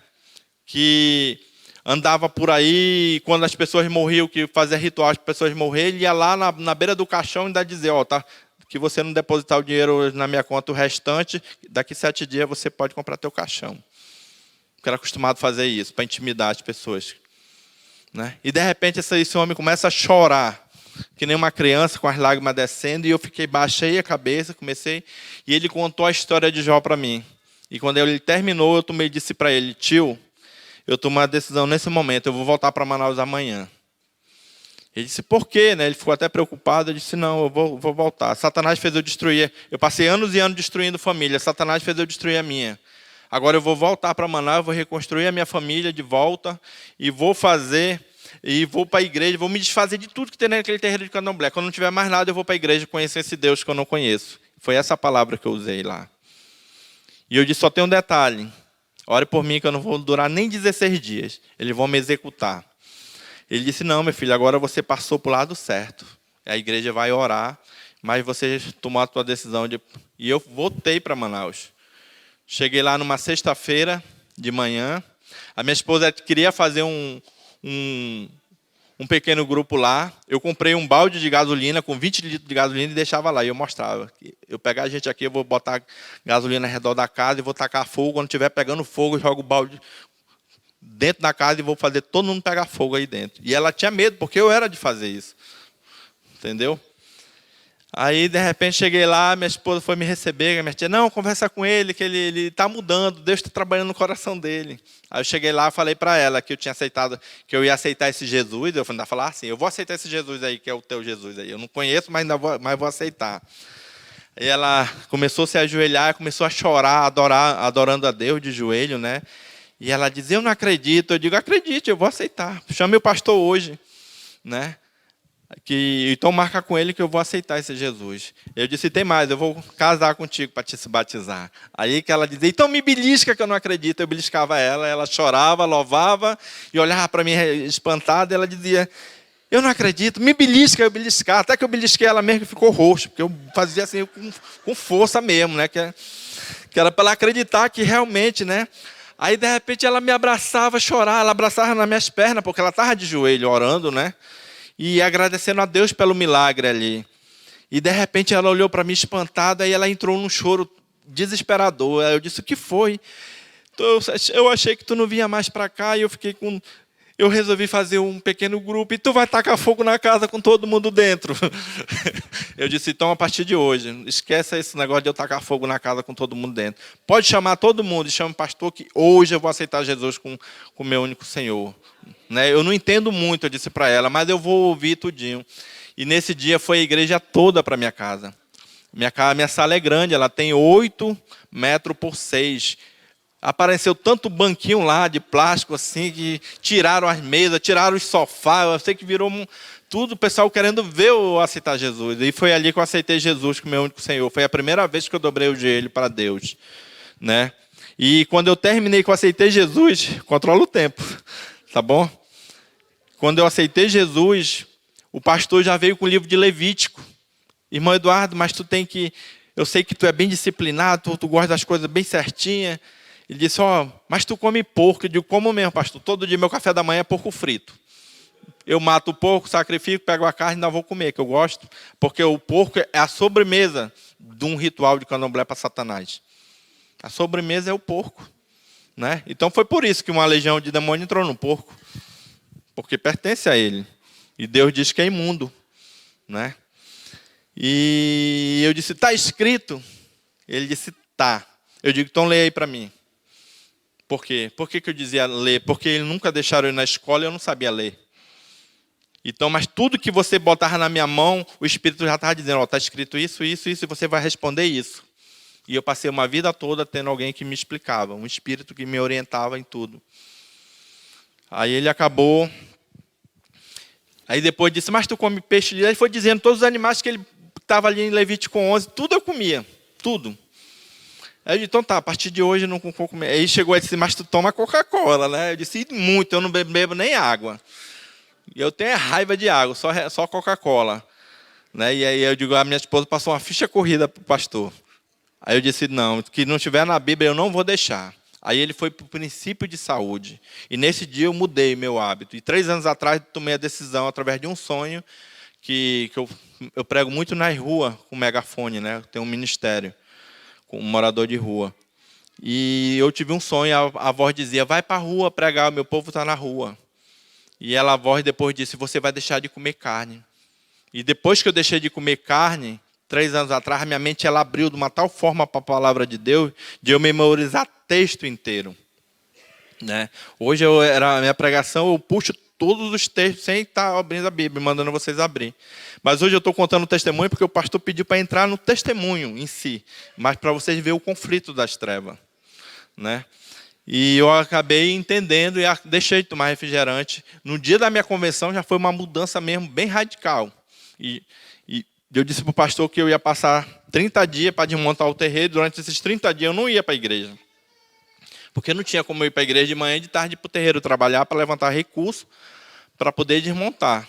Que andava por aí, quando as pessoas morriam, que fazia ritual, as pessoas morriam, ele ia lá na beira do caixão e ainda dizia, tá, que você não depositar o dinheiro na minha conta, o restante, daqui 7 dias você pode comprar teu caixão. Porque era acostumado a fazer isso, para intimidar as pessoas. Né? E de repente esse homem começa a chorar, que nem uma criança com as lágrimas descendo, e eu baixei a cabeça, e ele contou a história de Jó para mim. E quando ele terminou, eu disse para ele, tio, eu tomei uma decisão nesse momento, eu vou voltar para Manaus amanhã. Ele disse, por quê? Ele ficou até preocupado, eu disse, não, eu vou voltar. Satanás fez eu destruir, eu passei anos e anos destruindo família, Satanás fez eu destruir a minha. Agora eu vou voltar para Manaus, eu vou reconstruir a minha família de volta, e vou para a igreja, vou me desfazer de tudo que tem naquele terreiro de candomblé. Quando não tiver mais nada, eu vou para a igreja conhecer esse Deus que eu não conheço. Foi essa palavra que eu usei lá. E eu disse, só tem um detalhe, ore por mim que eu não vou durar nem 16 dias, eles vão me executar. Ele disse, não, meu filho, agora você passou para o lado certo. A igreja vai orar, mas você tomou a sua decisão. E eu voltei para Manaus. Cheguei lá numa sexta-feira de manhã. A minha esposa queria fazer um pequeno grupo lá. Eu comprei um balde de gasolina com 20 litros de gasolina e deixava lá. E eu mostrava. Eu pegar a gente aqui, eu vou botar gasolina ao redor da casa e vou tacar fogo. Quando estiver pegando fogo, eu jogo o balde dentro da casa e vou fazer todo mundo pegar fogo aí dentro. E ela tinha medo, porque eu era de fazer isso. Entendeu? Aí, de repente, cheguei lá, minha esposa foi me receber, minha tia, não, conversa com ele, que ele está mudando, Deus está trabalhando no coração dele. Aí eu cheguei lá e falei para ela que eu tinha aceitado, que eu ia aceitar esse Jesus, eu falei, falar assim, eu vou aceitar esse Jesus aí, que é o teu Jesus aí. Eu não conheço, mas vou aceitar. E ela começou a se ajoelhar, começou a chorar, adorando a Deus de joelho, né? E ela dizia, eu não acredito. Eu digo, acredite, eu vou aceitar. Chame o pastor hoje, né? Então marca com ele que eu vou aceitar esse Jesus. Eu disse, tem mais, eu vou casar contigo para te se batizar. Aí que ela dizia, então me belisca que eu não acredito. Eu beliscava ela chorava, louvava e olhava para mim espantada. Ela dizia, eu não acredito, me belisca, eu beliscar. Até que eu belisquei ela mesmo, que ficou roxo, porque eu fazia assim com força mesmo, né? Que era para ela acreditar que realmente, né? Aí de repente ela me abraçava, chorava, ela abraçava nas minhas pernas, porque ela estava de joelho orando, né? E agradecendo a Deus pelo milagre ali. E de repente ela olhou para mim espantada e ela entrou num choro desesperador. Aí eu disse, o que foi? Eu achei que tu não vinha mais para cá e eu resolvi fazer um pequeno grupo e tu vai tacar fogo na casa com todo mundo dentro. Eu disse, então a partir de hoje, esquece esse negócio de eu tacar fogo na casa com todo mundo dentro. Pode chamar todo mundo e chama o pastor que hoje eu vou aceitar Jesus com o meu único Senhor. Né? Eu não entendo muito, eu disse para ela, mas eu vou ouvir tudinho. E nesse dia foi a igreja toda para minha casa. Minha sala é grande, ela tem 8 metros por 6. Apareceu tanto banquinho lá de plástico assim, que tiraram as mesas, tiraram os sofás. Eu sei que virou tudo, o pessoal querendo ver eu aceitar Jesus. E foi ali que eu aceitei Jesus como meu único Senhor. Foi a primeira vez que eu dobrei o joelho para Deus, né? E quando eu terminei que eu aceitei Jesus, controla o tempo, tá bom? Quando eu aceitei Jesus, o pastor já veio com o livro de Levítico. Irmão Eduardo, mas tu tem que... Eu sei que tu é bem disciplinado, tu gosta das coisas bem certinhas. Ele disse, mas tu come porco. Eu digo, como mesmo, pastor? Todo dia meu café da manhã é porco frito. Eu mato o porco, sacrifico, pego a carne e ainda vou comer, que eu gosto. Porque o porco é a sobremesa de um ritual de candomblé para Satanás. A sobremesa é o porco, né? Então foi por isso que uma legião de demônio entrou no porco. Porque pertence a ele. E Deus diz que é imundo, né? E eu disse, está escrito? Ele disse, tá. Eu digo, então leia aí para mim. Por quê? Por que eu dizia ler? Porque eles nunca deixaram eu ir na escola e eu não sabia ler. Então, mas tudo que você botava na minha mão, o Espírito já estava dizendo, está escrito isso, isso, isso, e você vai responder isso. E eu passei uma vida toda tendo alguém que me explicava, um Espírito que me orientava em tudo. Aí ele acabou... Aí depois disse, mas tu come peixe? Ele foi dizendo todos os animais que ele estava ali em Levítico 11, tudo eu comia, tudo. Aí eu disse, então tá, a partir de hoje eu não vou comer. Aí chegou e disse, mas tu toma Coca-Cola, né? Eu disse, muito, eu não bebo nem água. E eu tenho raiva de água, só Coca-Cola. Né? E aí eu digo, a minha esposa passou uma ficha corrida para o pastor. Aí eu disse, não, que não estiver na Bíblia eu não vou deixar. Aí ele foi para o princípio de saúde. E nesse dia eu mudei meu hábito. E 3 anos atrás tomei a decisão, através de um sonho, que eu prego muito nas ruas com megafone, né? Eu tenho um ministério com um morador de rua. E eu tive um sonho, a voz dizia, vai para a rua pregar, o meu povo está na rua. E a voz depois disse, você vai deixar de comer carne. E depois que eu deixei de comer carne, 3 anos atrás, minha mente ela abriu de uma tal forma para a palavra de Deus, de eu memorizar texto inteiro. Né? Hoje, a minha pregação, eu puxo todos os textos sem estar abrindo a Bíblia, mandando vocês abrir. Mas hoje eu estou contando o testemunho porque o pastor pediu para entrar no testemunho em si, mas para vocês verem o conflito das trevas. Né? E eu acabei entendendo e deixei de tomar refrigerante. No dia da minha convenção já foi uma mudança mesmo bem radical. E eu disse para o pastor que eu ia passar 30 dias para desmontar o terreiro. Durante esses 30 dias eu não ia para a igreja. Porque não tinha como eu ir para a igreja de manhã e de tarde para o terreiro trabalhar para levantar recursos para poder desmontar.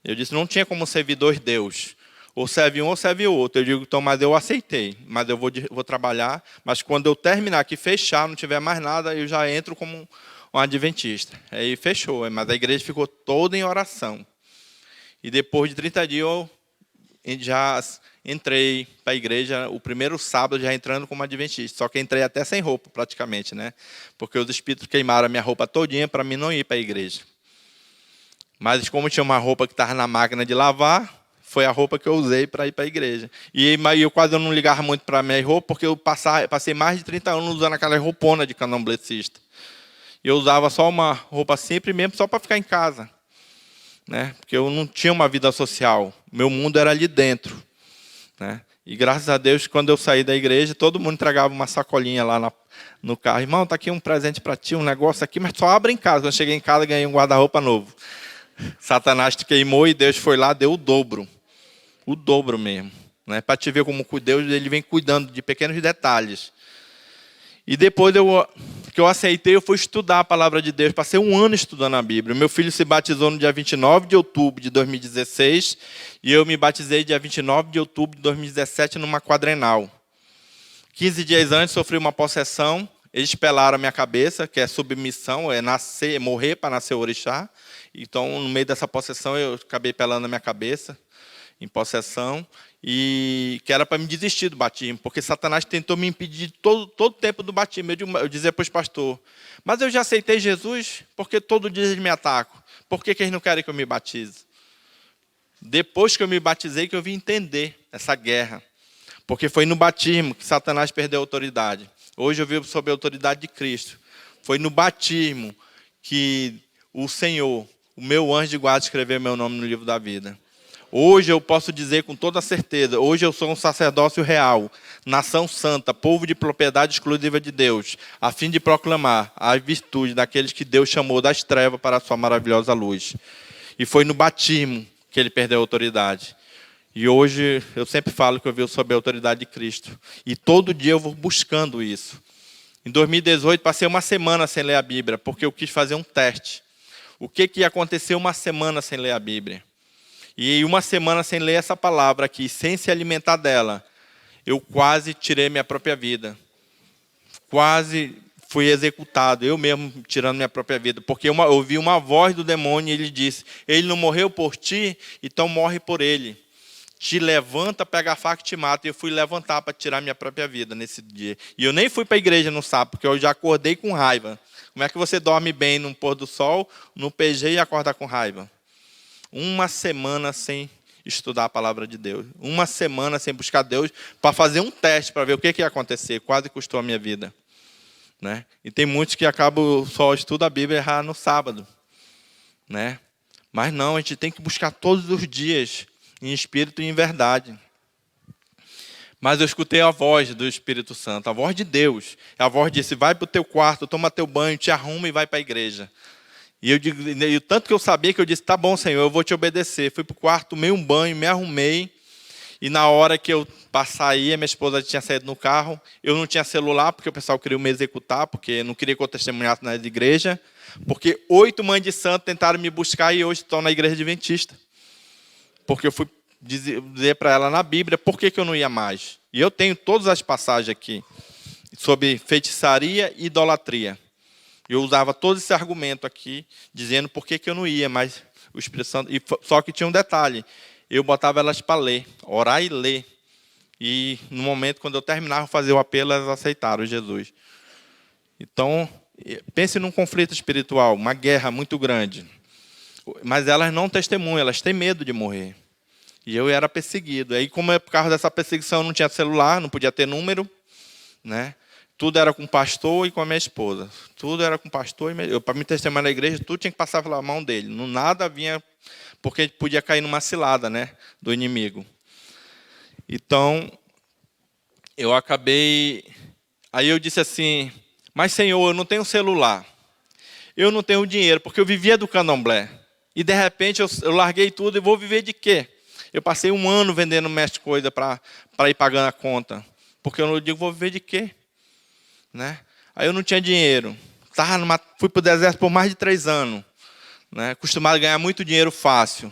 Eu disse, não tinha como servir 2 deuses. Ou serve um ou serve o outro. Eu digo, então, mas eu aceitei. Mas eu vou trabalhar. Mas quando eu terminar aqui, fechar, não tiver mais nada, eu já entro como um adventista. Aí fechou. Mas a igreja ficou toda em oração. E depois de 30 dias, eu já entrei para a igreja, o primeiro sábado, já entrando como adventista. Só que entrei até sem roupa, praticamente. Né? Porque os espíritos queimaram a minha roupa todinha para mim não ir para a igreja. Mas como tinha uma roupa que estava na máquina de lavar, foi a roupa que eu usei para ir para a igreja. E eu quase não ligava muito para a minha roupa, porque eu passei mais de 30 anos usando aquela roupona de candomblecista. E eu usava só uma roupa simples mesmo, só para ficar em casa. Né? Porque eu não tinha uma vida social. Meu mundo era ali dentro. Né? E graças a Deus, quando eu saí da igreja, todo mundo entregava uma sacolinha lá no carro. Irmão, está aqui um presente para ti, um negócio aqui, mas só abre em casa. Quando eu cheguei em casa, ganhei um guarda-roupa novo. Satanás te queimou e Deus foi lá, deu o dobro. O dobro mesmo. Né? Para te ver como Deus ele vem cuidando de pequenos detalhes. E depois que eu aceitei, eu fui estudar a palavra de Deus. Passei 1 ano estudando a Bíblia. Meu filho se batizou no dia 29 de outubro de 2016. E eu me batizei dia 29 de outubro de 2017 numa quadrenal. 15 dias antes sofri uma possessão. Eles pelaram a minha cabeça, que é submissão, é morrer para nascer orixá. Então, no meio dessa possessão, eu acabei pelando a minha cabeça, em possessão, e que era para me desistir do batismo, porque Satanás tentou me impedir todo o tempo do batismo. Eu dizia para os pastores, mas eu já aceitei Jesus, porque todo dia eles me atacam. Por que eles não querem que eu me batize? Depois que eu me batizei, que eu vim entender essa guerra. Porque foi no batismo que Satanás perdeu a autoridade. Hoje eu vivo sob a autoridade de Cristo. Foi no batismo que o Senhor, o meu anjo de guarda, escreveu meu nome no livro da vida. Hoje eu posso dizer com toda certeza, hoje eu sou um sacerdócio real, nação santa, povo de propriedade exclusiva de Deus, a fim de proclamar a virtude daqueles que Deus chamou das trevas para a sua maravilhosa luz. E foi no batismo que ele perdeu a autoridade. E hoje eu sempre falo que eu vivo sob a autoridade de Cristo. E todo dia eu vou buscando isso. Em 2018, passei uma semana sem ler a Bíblia, porque eu quis fazer um teste. O que ia acontecer uma semana sem ler a Bíblia? E uma semana sem ler essa palavra aqui, sem se alimentar dela, eu quase tirei minha própria vida. Quase fui executado, eu mesmo tirando minha própria vida. Porque eu ouvi uma voz do demônio e ele disse: ele não morreu por ti, então morre por ele. Te levanta, pega a faca e te mata. E eu fui levantar para tirar minha própria vida nesse dia. E eu nem fui para a igreja no sábado, porque eu já acordei com raiva. Como é que você dorme bem no pôr do sol, no PG e acorda com raiva? Uma semana sem estudar a palavra de Deus. Uma semana sem buscar Deus para fazer um teste, para ver o que ia acontecer. Quase custou a minha vida. Né? E tem muitos que acabam só estudam a Bíblia e errar no sábado. Né? Mas não, a gente tem que buscar todos os dias, em espírito e em verdade. Mas eu escutei a voz do Espírito Santo, a voz de Deus. A voz disse: vai para o teu quarto, toma teu banho, te arruma e vai para a igreja. E eu digo, tanto que eu sabia que eu disse: tá bom, Senhor, eu vou te obedecer. Fui para o quarto, tomei um banho, me arrumei. E na hora que eu saía, minha esposa tinha saído no carro. Eu não tinha celular, porque o pessoal queria me executar, porque não queria que eu testemunhasse na igreja. Porque 8 mães de santo tentaram me buscar e hoje estão na igreja adventista. Porque eu fui dizer para ela na Bíblia por que eu não ia mais. E eu tenho todas as passagens aqui sobre feitiçaria e idolatria. Eu usava todo esse argumento aqui, dizendo por que eu não ia, mas o Espírito Santo... Só que tinha um detalhe: eu botava elas para ler, orar e ler. E no momento, quando eu terminava de fazer o apelo, elas aceitaram Jesus. Então, pense num conflito espiritual, uma guerra muito grande. Mas elas não testemunham, elas têm medo de morrer. E eu era perseguido. Aí, como por causa dessa perseguição, eu não tinha celular, não podia ter número, né? Tudo era com o pastor e com a minha esposa. Tudo era com o pastor e para me testemunhar na igreja, tudo tinha que passar pela mão dele. Não nada vinha, porque podia cair numa cilada, né, do inimigo. Então, eu acabei... Aí eu disse assim: mas, Senhor, eu não tenho celular. Eu não tenho dinheiro, porque eu vivia do candomblé. E, de repente, eu larguei tudo e vou viver de quê? Eu passei 1 ano vendendo mestre coisa para ir pagando a conta. Porque eu não digo, vou viver de quê? Né? Aí eu não tinha dinheiro. Fui para o deserto por mais de 3 anos. Né? Acostumado a ganhar muito dinheiro fácil.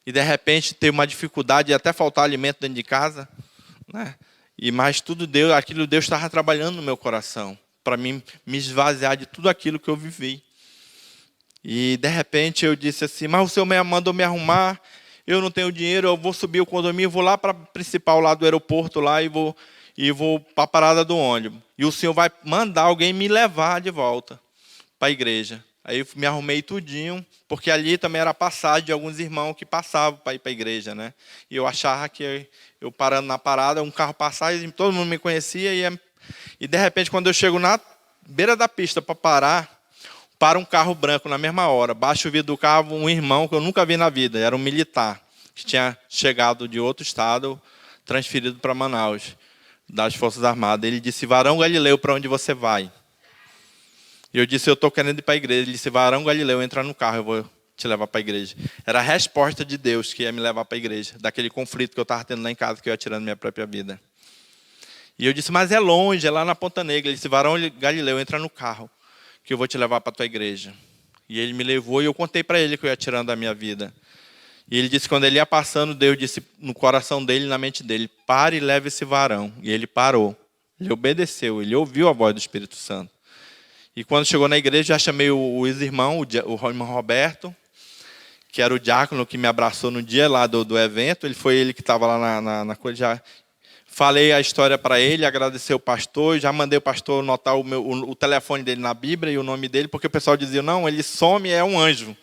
E, de repente, ter uma dificuldade de até faltar alimento dentro de casa. Né? Mas tudo aquilo Deus estava trabalhando no meu coração. Para mim me esvaziar de tudo aquilo que eu vivi. E, de repente, eu disse assim: mas o Senhor mandou me arrumar, eu não tenho dinheiro, eu vou subir o condomínio, vou lá para a principal lá do aeroporto lá e vou para a parada do ônibus. E o Senhor vai mandar alguém me levar de volta para a igreja. Aí eu me arrumei tudinho, porque ali também era passagem de alguns irmãos que passavam para ir para a igreja. Né? E eu achava que eu parando na parada, um carro passava e todo mundo me conhecia. E, de repente, quando eu chego na beira da pista para parar, para um carro branco na mesma hora. Baixa o vidro do carro, um irmão que eu nunca vi na vida. Era um militar, que tinha chegado de outro estado, transferido para Manaus, das Forças Armadas. Ele disse: Varão Galileu, para onde você vai? E eu disse: eu estou querendo ir para a igreja. Ele disse: Varão Galileu, entra no carro, eu vou te levar para a igreja. Era a resposta de Deus que ia me levar para a igreja, daquele conflito que eu estava tendo lá em casa, que eu ia tirando minha própria vida. E eu disse: mas é longe, é lá na Ponta Negra. Ele disse: Varão Galileu, entra no carro, que eu vou te levar para a tua igreja. E ele me levou e eu contei para ele que eu ia tirando da minha vida. E ele disse que quando ele ia passando, Deus disse no coração dele, na mente dele: pare e leve esse varão. E ele parou. Ele obedeceu, ele ouviu a voz do Espírito Santo. E quando chegou na igreja, já chamei o ex-irmão, o irmão Roberto, que era o diácono que me abraçou no dia lá do evento. Ele que estava lá na coisa. Já falei a história para ele, agradeci o pastor, já mandei o pastor anotar o telefone dele na Bíblia e o nome dele, porque o pessoal dizia: não, ele some, é um anjo.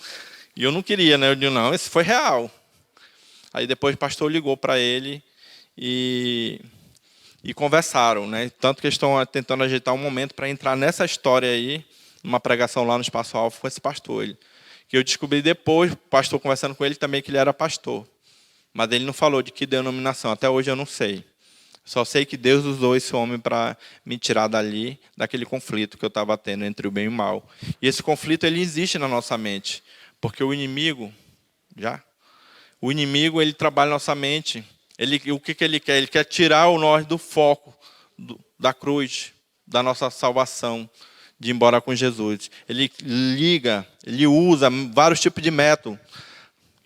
E eu não queria, né? Eu disse: não, esse foi real. Aí depois o pastor ligou para ele e conversaram, né? Tanto que eles estão tentando ajeitar um momento para entrar nessa história aí, numa pregação lá no Espaço Alfa com esse pastor. Que eu descobri depois, o pastor conversando com ele também, que ele era pastor. Mas ele não falou de que denominação, até hoje eu não sei. Só sei que Deus usou esse homem para me tirar dali, daquele conflito que eu estava tendo entre o bem e o mal. E esse conflito ele existe na nossa mente, porque o inimigo O inimigo, ele trabalha na nossa mente. O que ele quer? Ele quer tirar nós do foco da cruz, da nossa salvação, de ir embora com Jesus. Ele liga, ele usa vários tipos de métodos.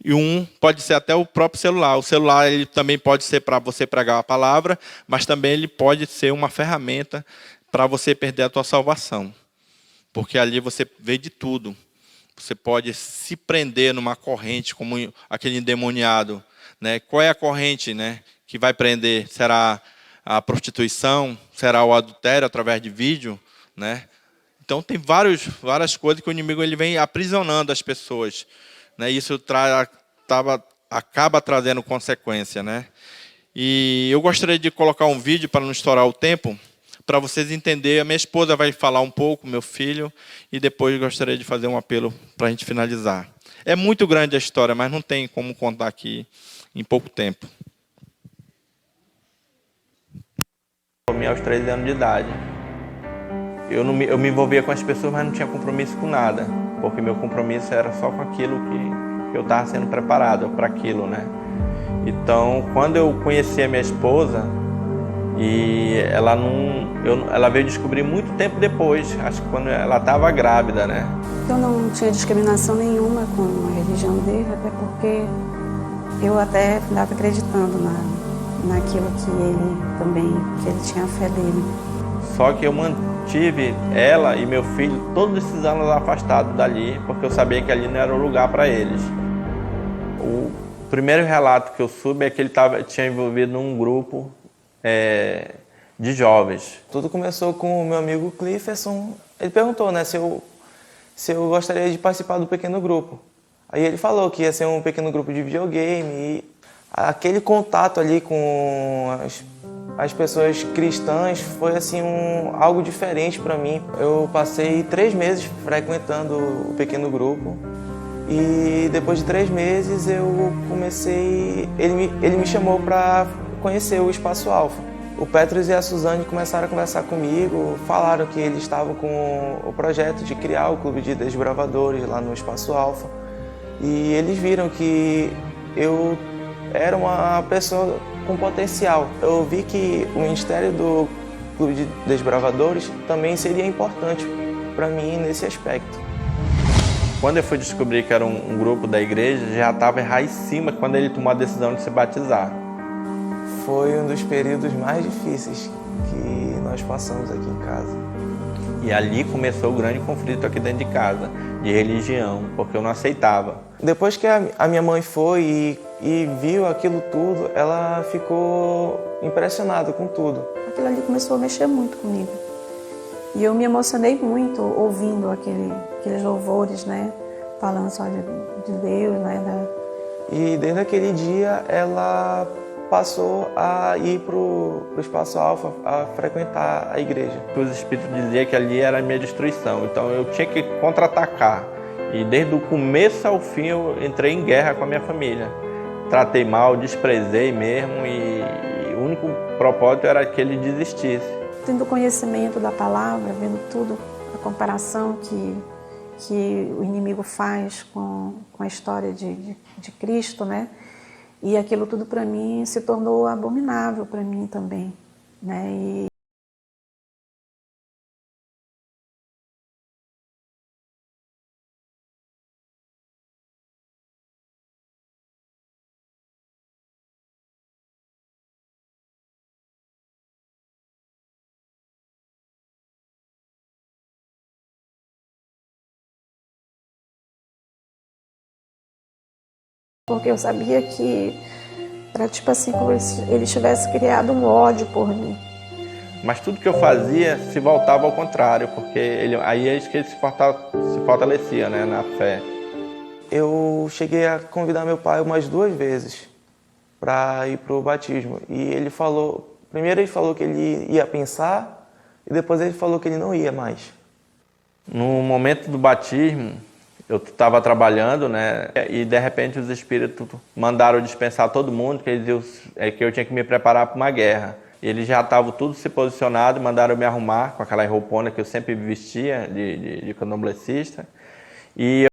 E pode ser até o próprio celular. O celular ele também pode ser para você pregar a palavra, mas também ele pode ser uma ferramenta para você perder a tua salvação. Porque ali você vê de tudo. Você pode se prender numa corrente, como aquele endemoniado. Né? Qual é a corrente, né, que vai prender? Será a prostituição? Será o adultério através de vídeo? Né? Então tem várias coisas que o inimigo ele vem aprisionando as pessoas. Né? Isso acaba trazendo consequência. Né? E eu gostaria de colocar um vídeo para não estourar o tempo, para vocês entenderem. A minha esposa vai falar um pouco, meu filho, e depois eu gostaria de fazer um apelo para a gente finalizar. É muito grande a história, mas não tem como contar aqui em pouco tempo. Aos 13 anos de idade. Eu me envolvia com as pessoas, mas não tinha compromisso com nada, porque meu compromisso era só com aquilo que eu estava sendo preparado para aquilo, né? Então, quando eu conheci a minha esposa, e ela veio descobrir muito tempo depois, acho que quando ela estava grávida, né? Eu não tinha discriminação nenhuma com a religião dele, até porque eu até estava acreditando naquilo que ele tinha a fé dele. Só que eu mantive ela e meu filho todos esses anos afastados dali, porque eu sabia que ali não era o lugar para eles. O primeiro relato que eu soube é que ele tinha envolvido num grupo de jovens. Tudo começou com o meu amigo Clifferson. Ele perguntou, né, se eu gostaria de participar do pequeno grupo. Aí ele falou que ia ser um pequeno grupo de videogame e aquele contato ali com as pessoas cristãs foi assim algo diferente para mim. Eu passei 3 meses frequentando o pequeno grupo e depois de 3 meses eu comecei. Ele me chamou para conhecer o Espaço Alfa. O Petrus e a Suzane começaram a conversar comigo, falaram que eles estavam com o projeto de criar o Clube de Desbravadores lá no Espaço Alfa. E eles viram que eu era uma pessoa com potencial. Eu vi que o ministério do Clube de Desbravadores também seria importante para mim nesse aspecto. Quando eu fui descobrir que era um grupo da igreja, já estava enraizado quando ele tomou a decisão de se batizar. Foi um dos períodos mais difíceis que nós passamos aqui em casa. E ali começou o grande conflito aqui dentro de casa, de religião, porque eu não aceitava. Depois que a minha mãe foi e viu aquilo tudo, ela ficou impressionada com tudo. Aquilo ali começou a mexer muito comigo. E eu me emocionei muito ouvindo aqueles louvores, né? Falando só de Deus, né? E desde aquele dia ela passou a ir para o Espaço Alfa, a frequentar a igreja. Os espíritos diziam que ali era a minha destruição, então eu tinha que contra-atacar. E desde o começo ao fim eu entrei em guerra com a minha família. Tratei mal, desprezei mesmo e o único propósito era que ele desistisse. Tendo conhecimento da palavra, vendo tudo, a comparação que o inimigo faz com a história de Cristo, né? E aquilo tudo para mim se tornou abominável para mim também, né? Porque eu sabia que era tipo assim, como se ele tivesse criado um ódio por mim. Mas tudo que eu fazia se voltava ao contrário, porque aí é que ele se fortalecia, né, na fé. Eu cheguei a convidar meu pai umas 2 vezes para ir para o batismo. E ele falou, primeiro ele falou que ele ia pensar, e depois ele falou que ele não ia mais. No momento do batismo, eu estava trabalhando, né? E de repente os espíritos mandaram dispensar todo mundo, que eles diziam que eu tinha que me preparar para uma guerra. Eles já estavam tudo se posicionado, mandaram me arrumar com aquela roupona que eu sempre vestia de candomblessista. E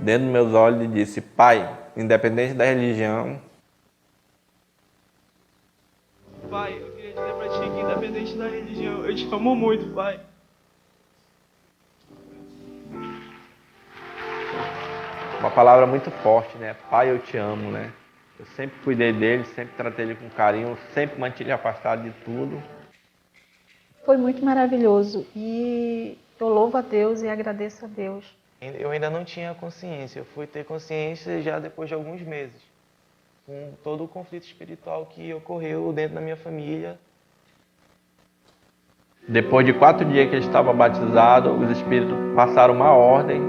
dentro dos meus olhos e disse: Pai, independente da religião... Pai, eu queria dizer pra ti que independente da religião, eu te amo muito, Pai. Uma palavra muito forte, né? Pai, eu te amo, né? Eu sempre cuidei dele, sempre tratei ele com carinho, sempre mantive ele afastado de tudo. Foi muito maravilhoso e eu louvo a Deus e agradeço a Deus. Eu ainda não tinha consciência, eu fui ter consciência já depois de alguns meses, com todo o conflito espiritual que ocorreu dentro da minha família. Depois de 4 dias que ele estava batizado, os espíritos passaram uma ordem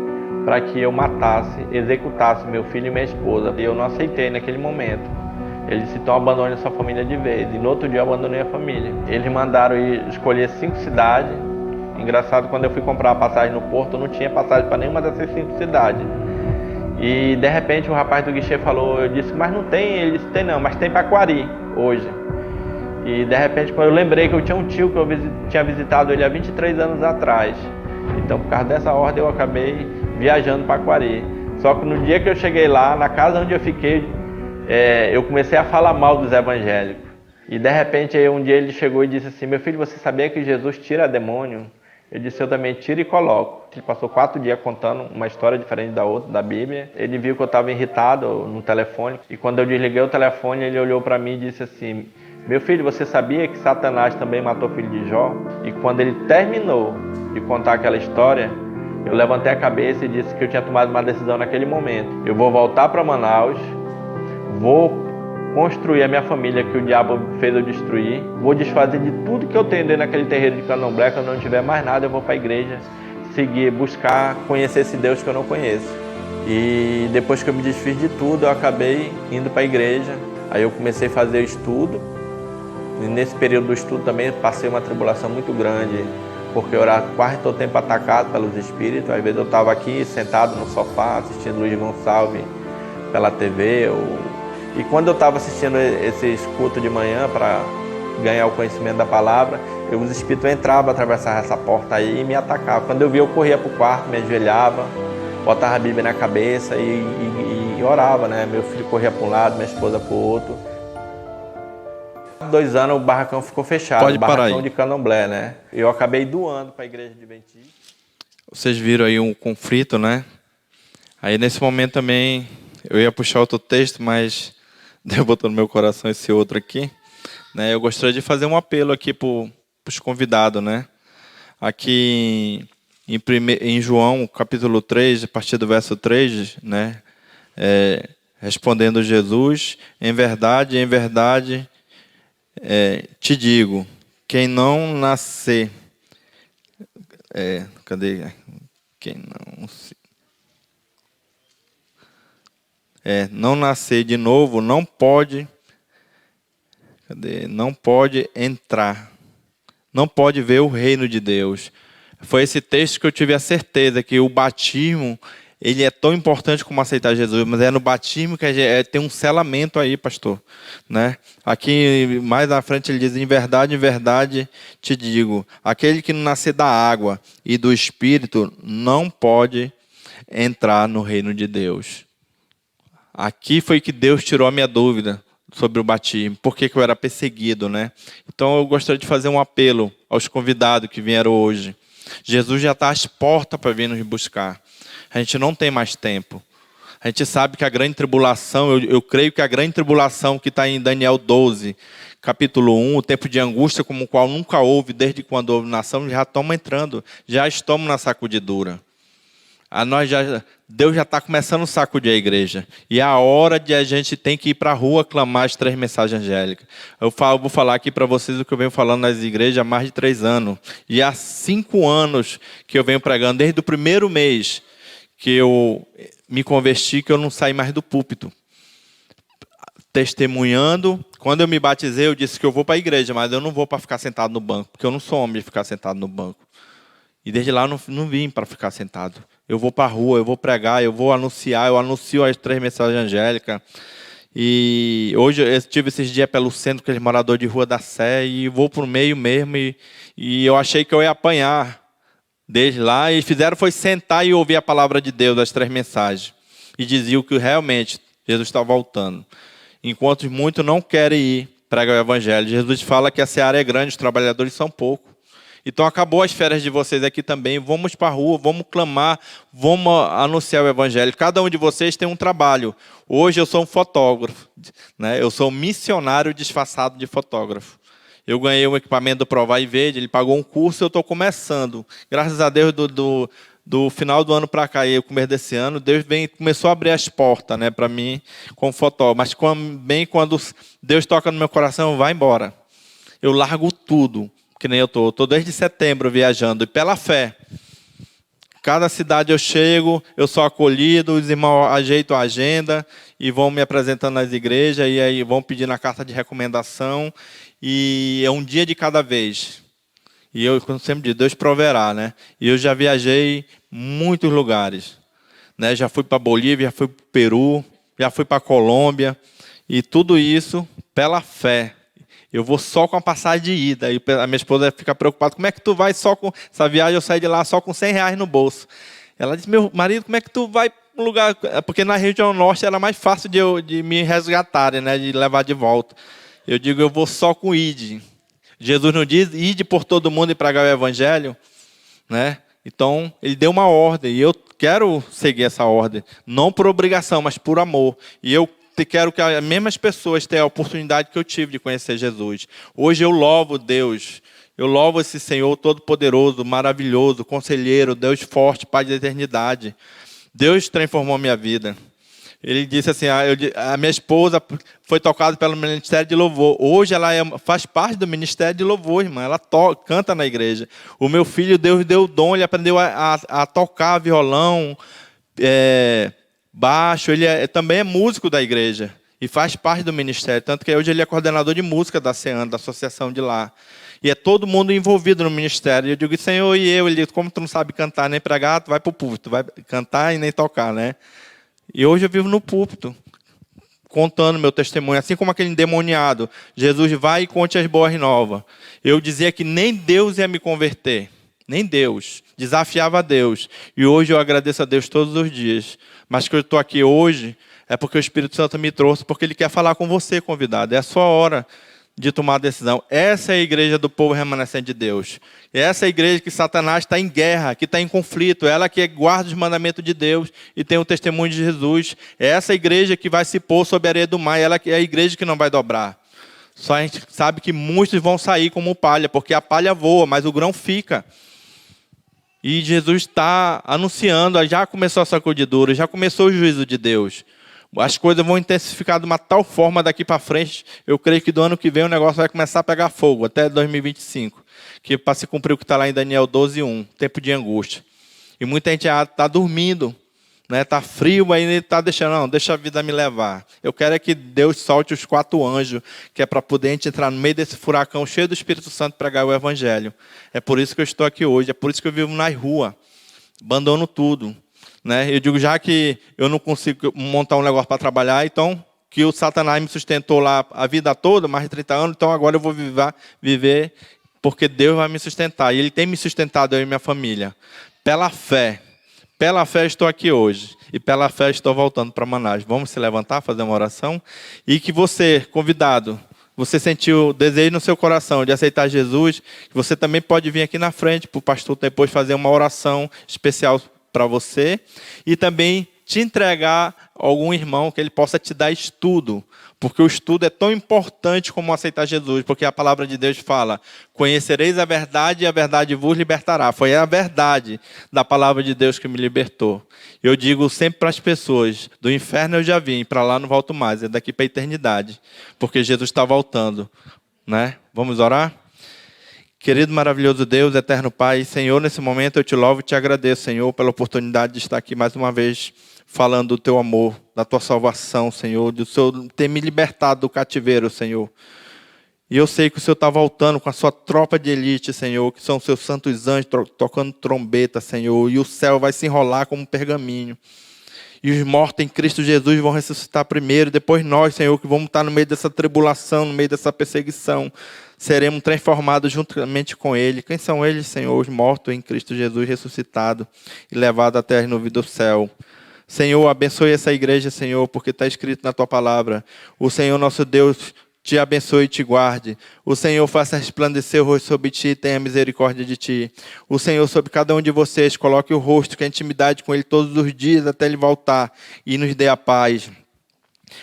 para que eu matasse, executasse meu filho e minha esposa. E eu não aceitei naquele momento. Ele disse: então abandone a sua família de vez. E no outro dia eu abandonei a família. Eles mandaram ir escolher 5 cidades. Engraçado, quando eu fui comprar a passagem no Porto, eu não tinha passagem para nenhuma dessas 5 cidades. E de repente o rapaz do guichê falou, eu disse: mas não tem? Ele disse: tem não, mas tem para Quari hoje. E de repente, quando eu lembrei que eu tinha um tio que eu tinha visitado ele há 23 anos atrás. Então, por causa dessa ordem, eu acabei viajando para Quari. Só que no dia que eu cheguei lá, na casa onde eu fiquei, eu comecei a falar mal dos evangélicos. E de repente, um dia ele chegou e disse assim: meu filho, você sabia que Jesus tira demônio? Eu disse: eu também tiro e coloco. Ele passou 4 dias contando uma história diferente da outra, da Bíblia. Ele viu que eu estava irritado no telefone. E quando eu desliguei o telefone, ele olhou para mim e disse assim: meu filho, você sabia que Satanás também matou o filho de Jó? E quando ele terminou de contar aquela história, eu levantei a cabeça e disse que eu tinha tomado uma decisão naquele momento. Eu vou voltar para Manaus, vou construir a minha família que o diabo fez eu destruir, vou desfazer de tudo que eu tenho dentro daquele terreiro de Candomblé. Quando não tiver mais nada, eu vou para a igreja, seguir, buscar, conhecer esse Deus que eu não conheço. E depois que eu me desfiz de tudo, eu acabei indo para a igreja. Aí eu comecei a fazer estudo. E nesse período do estudo também passei uma tribulação muito grande, porque eu era quase todo tempo atacado pelos espíritos. Às vezes eu estava aqui sentado no sofá assistindo Luiz Gonçalves pela TV. E quando eu estava assistindo esses cultos de manhã para ganhar o conhecimento da palavra, os espíritos entravam, atravessavam essa porta aí e me atacavam. Quando eu via, eu corria para o quarto, me ajoelhava, botava a Bíblia na cabeça e orava, né? Meu filho corria para um lado, minha esposa para o outro. 2 anos o barracão ficou fechado. Pode parar aí. Barracão de Candomblé, né? Eu acabei doando para a igreja adventista. Vocês viram aí um conflito, né? Aí nesse momento também eu ia puxar outro texto, mas Deus botou no meu coração esse outro aqui, né? Eu gostaria de fazer um apelo aqui para os convidados, né? Aqui em João, capítulo 3, a partir do verso 3, né? Respondendo Jesus: em verdade, te digo, quem não nascer... cadê? Quem não nascer de novo não pode... Não pode entrar. Não pode ver o reino de Deus. Foi esse texto que eu tive a certeza que o batismo... ele é tão importante como aceitar Jesus, mas é no batismo que tem um selamento aí, pastor, né? Aqui mais na frente ele diz: em verdade te digo, aquele que não nascer da água e do Espírito não pode entrar no reino de Deus. Aqui foi que Deus tirou a minha dúvida sobre o batismo, porque eu era perseguido, né? Então eu gostaria de fazer um apelo aos convidados que vieram hoje. Jesus já está às portas para vir nos buscar. A gente não tem mais tempo. A gente sabe que a grande tribulação, eu creio que a grande tribulação que está em Daniel 12, capítulo 1, o tempo de angústia como o qual nunca houve desde quando houve nação, já estamos entrando, já estamos na sacudidura. Deus já está começando a sacudir a igreja. E é a hora de a gente tem que ir para a rua clamar as 3 mensagens angélicas. Eu vou falar aqui para vocês o que eu venho falando nas igrejas há mais de 3 anos. E há 5 anos que eu venho pregando, desde o primeiro mês que eu me converti, que eu não saí mais do púlpito. Testemunhando. Quando eu me batizei, eu disse que eu vou para a igreja, mas eu não vou para ficar sentado no banco, porque eu não sou homem de ficar sentado no banco. E desde lá eu não vim para ficar sentado. Eu vou para a rua, eu vou pregar, eu vou anunciar, eu anuncio as 3 mensagens angélicas. E hoje eu estive esses dias pelo centro, aqueles moradores de Rua da Sé, e vou para o meio mesmo, e eu achei que eu ia apanhar desde lá, e fizeram foi sentar e ouvir a palavra de Deus, as 3 mensagens. e diziam que realmente Jesus está voltando. Enquanto muitos não querem ir pregar o evangelho. Jesus fala que a seara é grande, os trabalhadores são poucos. Então acabou as férias de vocês aqui também. Vamos para a rua, vamos clamar, vamos anunciar o evangelho. Cada um de vocês tem um trabalho. Hoje eu sou um fotógrafo, né? Eu sou um missionário disfarçado de fotógrafo. Eu ganhei um equipamento do Provar e Verde, ele pagou um curso, eu estou começando. Graças a Deus, do final do ano para cá, e o começo desse ano, Deus começou a abrir as portas, né, para mim como fotógrafo. Mas bem quando Deus toca no meu coração, vai embora. Eu largo tudo. Que nem eu estou desde setembro viajando, e pela fé. Cada cidade eu chego, eu sou acolhido, os irmãos ajeitam a agenda e vão me apresentando nas igrejas, e aí vão pedindo a carta de recomendação, e é um dia de cada vez. E eu, como sempre digo, Deus proverá, né? E eu já viajei muitos lugares, né? Já fui para Bolívia, já fui para o Peru, já fui para a Colômbia, e tudo isso pela fé. Eu vou só com a passagem de ida. E a minha esposa fica preocupada. Como é que tu vai só com essa viagem? Eu saí de lá só com R$100 no bolso. Ela disse, meu marido, como é que tu vai para um lugar... Porque na região norte era mais fácil de me resgatarem, né? De levar de volta. Eu digo, eu vou só com ide. Jesus não diz, ide por todo mundo e pregar o evangelho, né? Então, ele deu uma ordem. E eu quero seguir essa ordem. Não por obrigação, mas por amor. E eu quero que as mesmas pessoas tenham a oportunidade que eu tive de conhecer Jesus. Hoje eu louvo Deus, eu louvo esse Senhor todo-poderoso, maravilhoso, conselheiro, Deus forte, Pai da eternidade. Deus transformou a minha vida. Ele disse assim, a minha esposa foi tocada pelo Ministério de Louvor. Hoje ela faz parte do Ministério de Louvor, irmã. Ela canta na igreja. O meu filho, Deus deu o dom, ele aprendeu a tocar violão, baixo, ele também é músico da igreja e faz parte do ministério, tanto que hoje ele é coordenador de música da CEAN, da associação de lá. E é todo mundo envolvido no ministério. E eu digo, Senhor, e eu? Ele diz, como tu não sabe cantar nem pregar, tu vai para o púlpito, tu vai cantar e nem tocar, né? E hoje eu vivo no púlpito, contando meu testemunho, assim como aquele endemoniado. Jesus vai e conte as boas novas. Eu dizia que nem Deus ia me converter, nem Deus. Desafiava a Deus. E hoje eu agradeço a Deus todos os dias. Mas que eu estou aqui hoje é porque o Espírito Santo me trouxe, porque Ele quer falar com você, convidado. É a sua hora de tomar a decisão. Essa é a igreja do povo remanescente de Deus. Essa é a igreja que Satanás está em guerra, que está em conflito. Ela que guarda os mandamentos de Deus e tem o testemunho de Jesus. É essa igreja que vai se pôr sob a areia do mar. Ela que é a igreja que não vai dobrar. Só a gente sabe que muitos vão sair como palha, porque a palha voa, mas o grão fica. E Jesus está anunciando, já começou a sacudidura, já começou o juízo de Deus. As coisas vão intensificar de uma tal forma daqui para frente, eu creio que do ano que vem o negócio vai começar a pegar fogo, até 2025. Que para se cumprir o que está lá em Daniel 12:1, tempo de angústia. E muita gente está dormindo, né? Está frio, aí está deixando, não, deixa a vida me levar. Eu quero é que Deus solte os 4 anjos, que é para poder a gente entrar no meio desse furacão cheio do Espírito Santo e pregar o Evangelho. É por isso que eu estou aqui hoje, é por isso que eu vivo nas ruas, abandono tudo. Né? Eu digo, já que eu não consigo montar um negócio para trabalhar, então, que o Satanás me sustentou lá a vida toda, mais de 30 anos, então agora eu vou viver porque Deus vai me sustentar. E Ele tem me sustentado, eu e minha família. Pela fé estou aqui hoje. E pela fé estou voltando para Manaus. Vamos se levantar, fazer uma oração? E que você, convidado, você sentiu o desejo no seu coração de aceitar Jesus, que você também pode vir aqui na frente para o pastor depois fazer uma oração especial para você. E também te entregar a algum irmão que ele possa te dar estudo. Porque o estudo é tão importante como aceitar Jesus. Porque a palavra de Deus fala, conhecereis a verdade e a verdade vos libertará. Foi a verdade da palavra de Deus que me libertou. Eu digo sempre para as pessoas, do inferno eu já vim, para lá não volto mais, é daqui para a eternidade. Porque Jesus está voltando. Né? Vamos orar? Querido, maravilhoso Deus, eterno Pai, Senhor, nesse momento eu te louvo e te agradeço, Senhor, pela oportunidade de estar aqui mais uma vez falando do teu amor, da tua salvação, Senhor, do Senhor ter me libertado do cativeiro, Senhor. E eu sei que o Senhor está voltando com a sua tropa de elite, Senhor, que são os seus santos anjos tocando trombeta, Senhor, e o céu vai se enrolar como um pergaminho. E os mortos em Cristo Jesus vão ressuscitar primeiro, depois nós, Senhor, que vamos estar no meio dessa tribulação, no meio dessa perseguição, seremos transformados juntamente com Ele. Quem são eles, Senhor? Os mortos em Cristo Jesus ressuscitado e levado até as nuvens do céu. Senhor, abençoe essa igreja, Senhor, porque está escrito na tua palavra. O Senhor, nosso Deus, te abençoe e te guarde. O Senhor faça resplandecer o rosto sobre ti e tenha misericórdia de ti. O Senhor, sobre cada um de vocês, coloque o rosto, que a intimidade com Ele todos os dias até Ele voltar e nos dê a paz.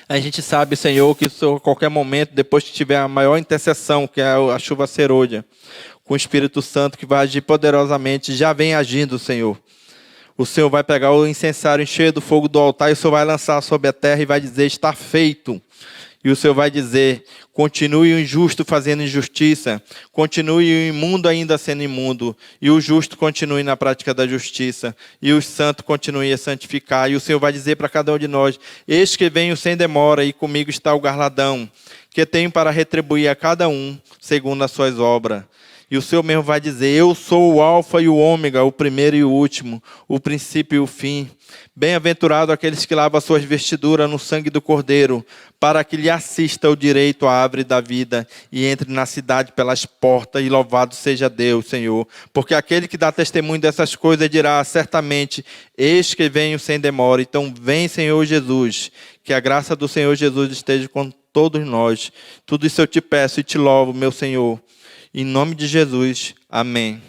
A gente sabe, Senhor, que a qualquer momento, depois que tiver a maior intercessão, que é a chuva serôdia, com o Espírito Santo que vai agir poderosamente, já vem agindo, Senhor. O Senhor vai pegar o incensário, encher do fogo do altar, e o Senhor vai lançar sobre a terra e vai dizer, está feito. E o Senhor vai dizer, continue o injusto fazendo injustiça, continue o imundo ainda sendo imundo, e o justo continue na prática da justiça, e o santo continue a santificar. E o Senhor vai dizer para cada um de nós, eis que venho sem demora, e comigo está o galardão, que tenho para retribuir a cada um, segundo as suas obras. E o Senhor mesmo vai dizer, eu sou o alfa e o ômega, o primeiro e o último, o princípio e o fim. Bem-aventurado aqueles que lavam as suas vestiduras no sangue do Cordeiro, para que lhe assista o direito à árvore da vida e entre na cidade pelas portas, e louvado seja Deus, Senhor. Porque aquele que dá testemunho dessas coisas dirá, certamente, eis que venho sem demora. Então vem, Senhor Jesus, que a graça do Senhor Jesus esteja com todos nós. Tudo isso eu te peço e te louvo, meu Senhor. Em nome de Jesus, amém.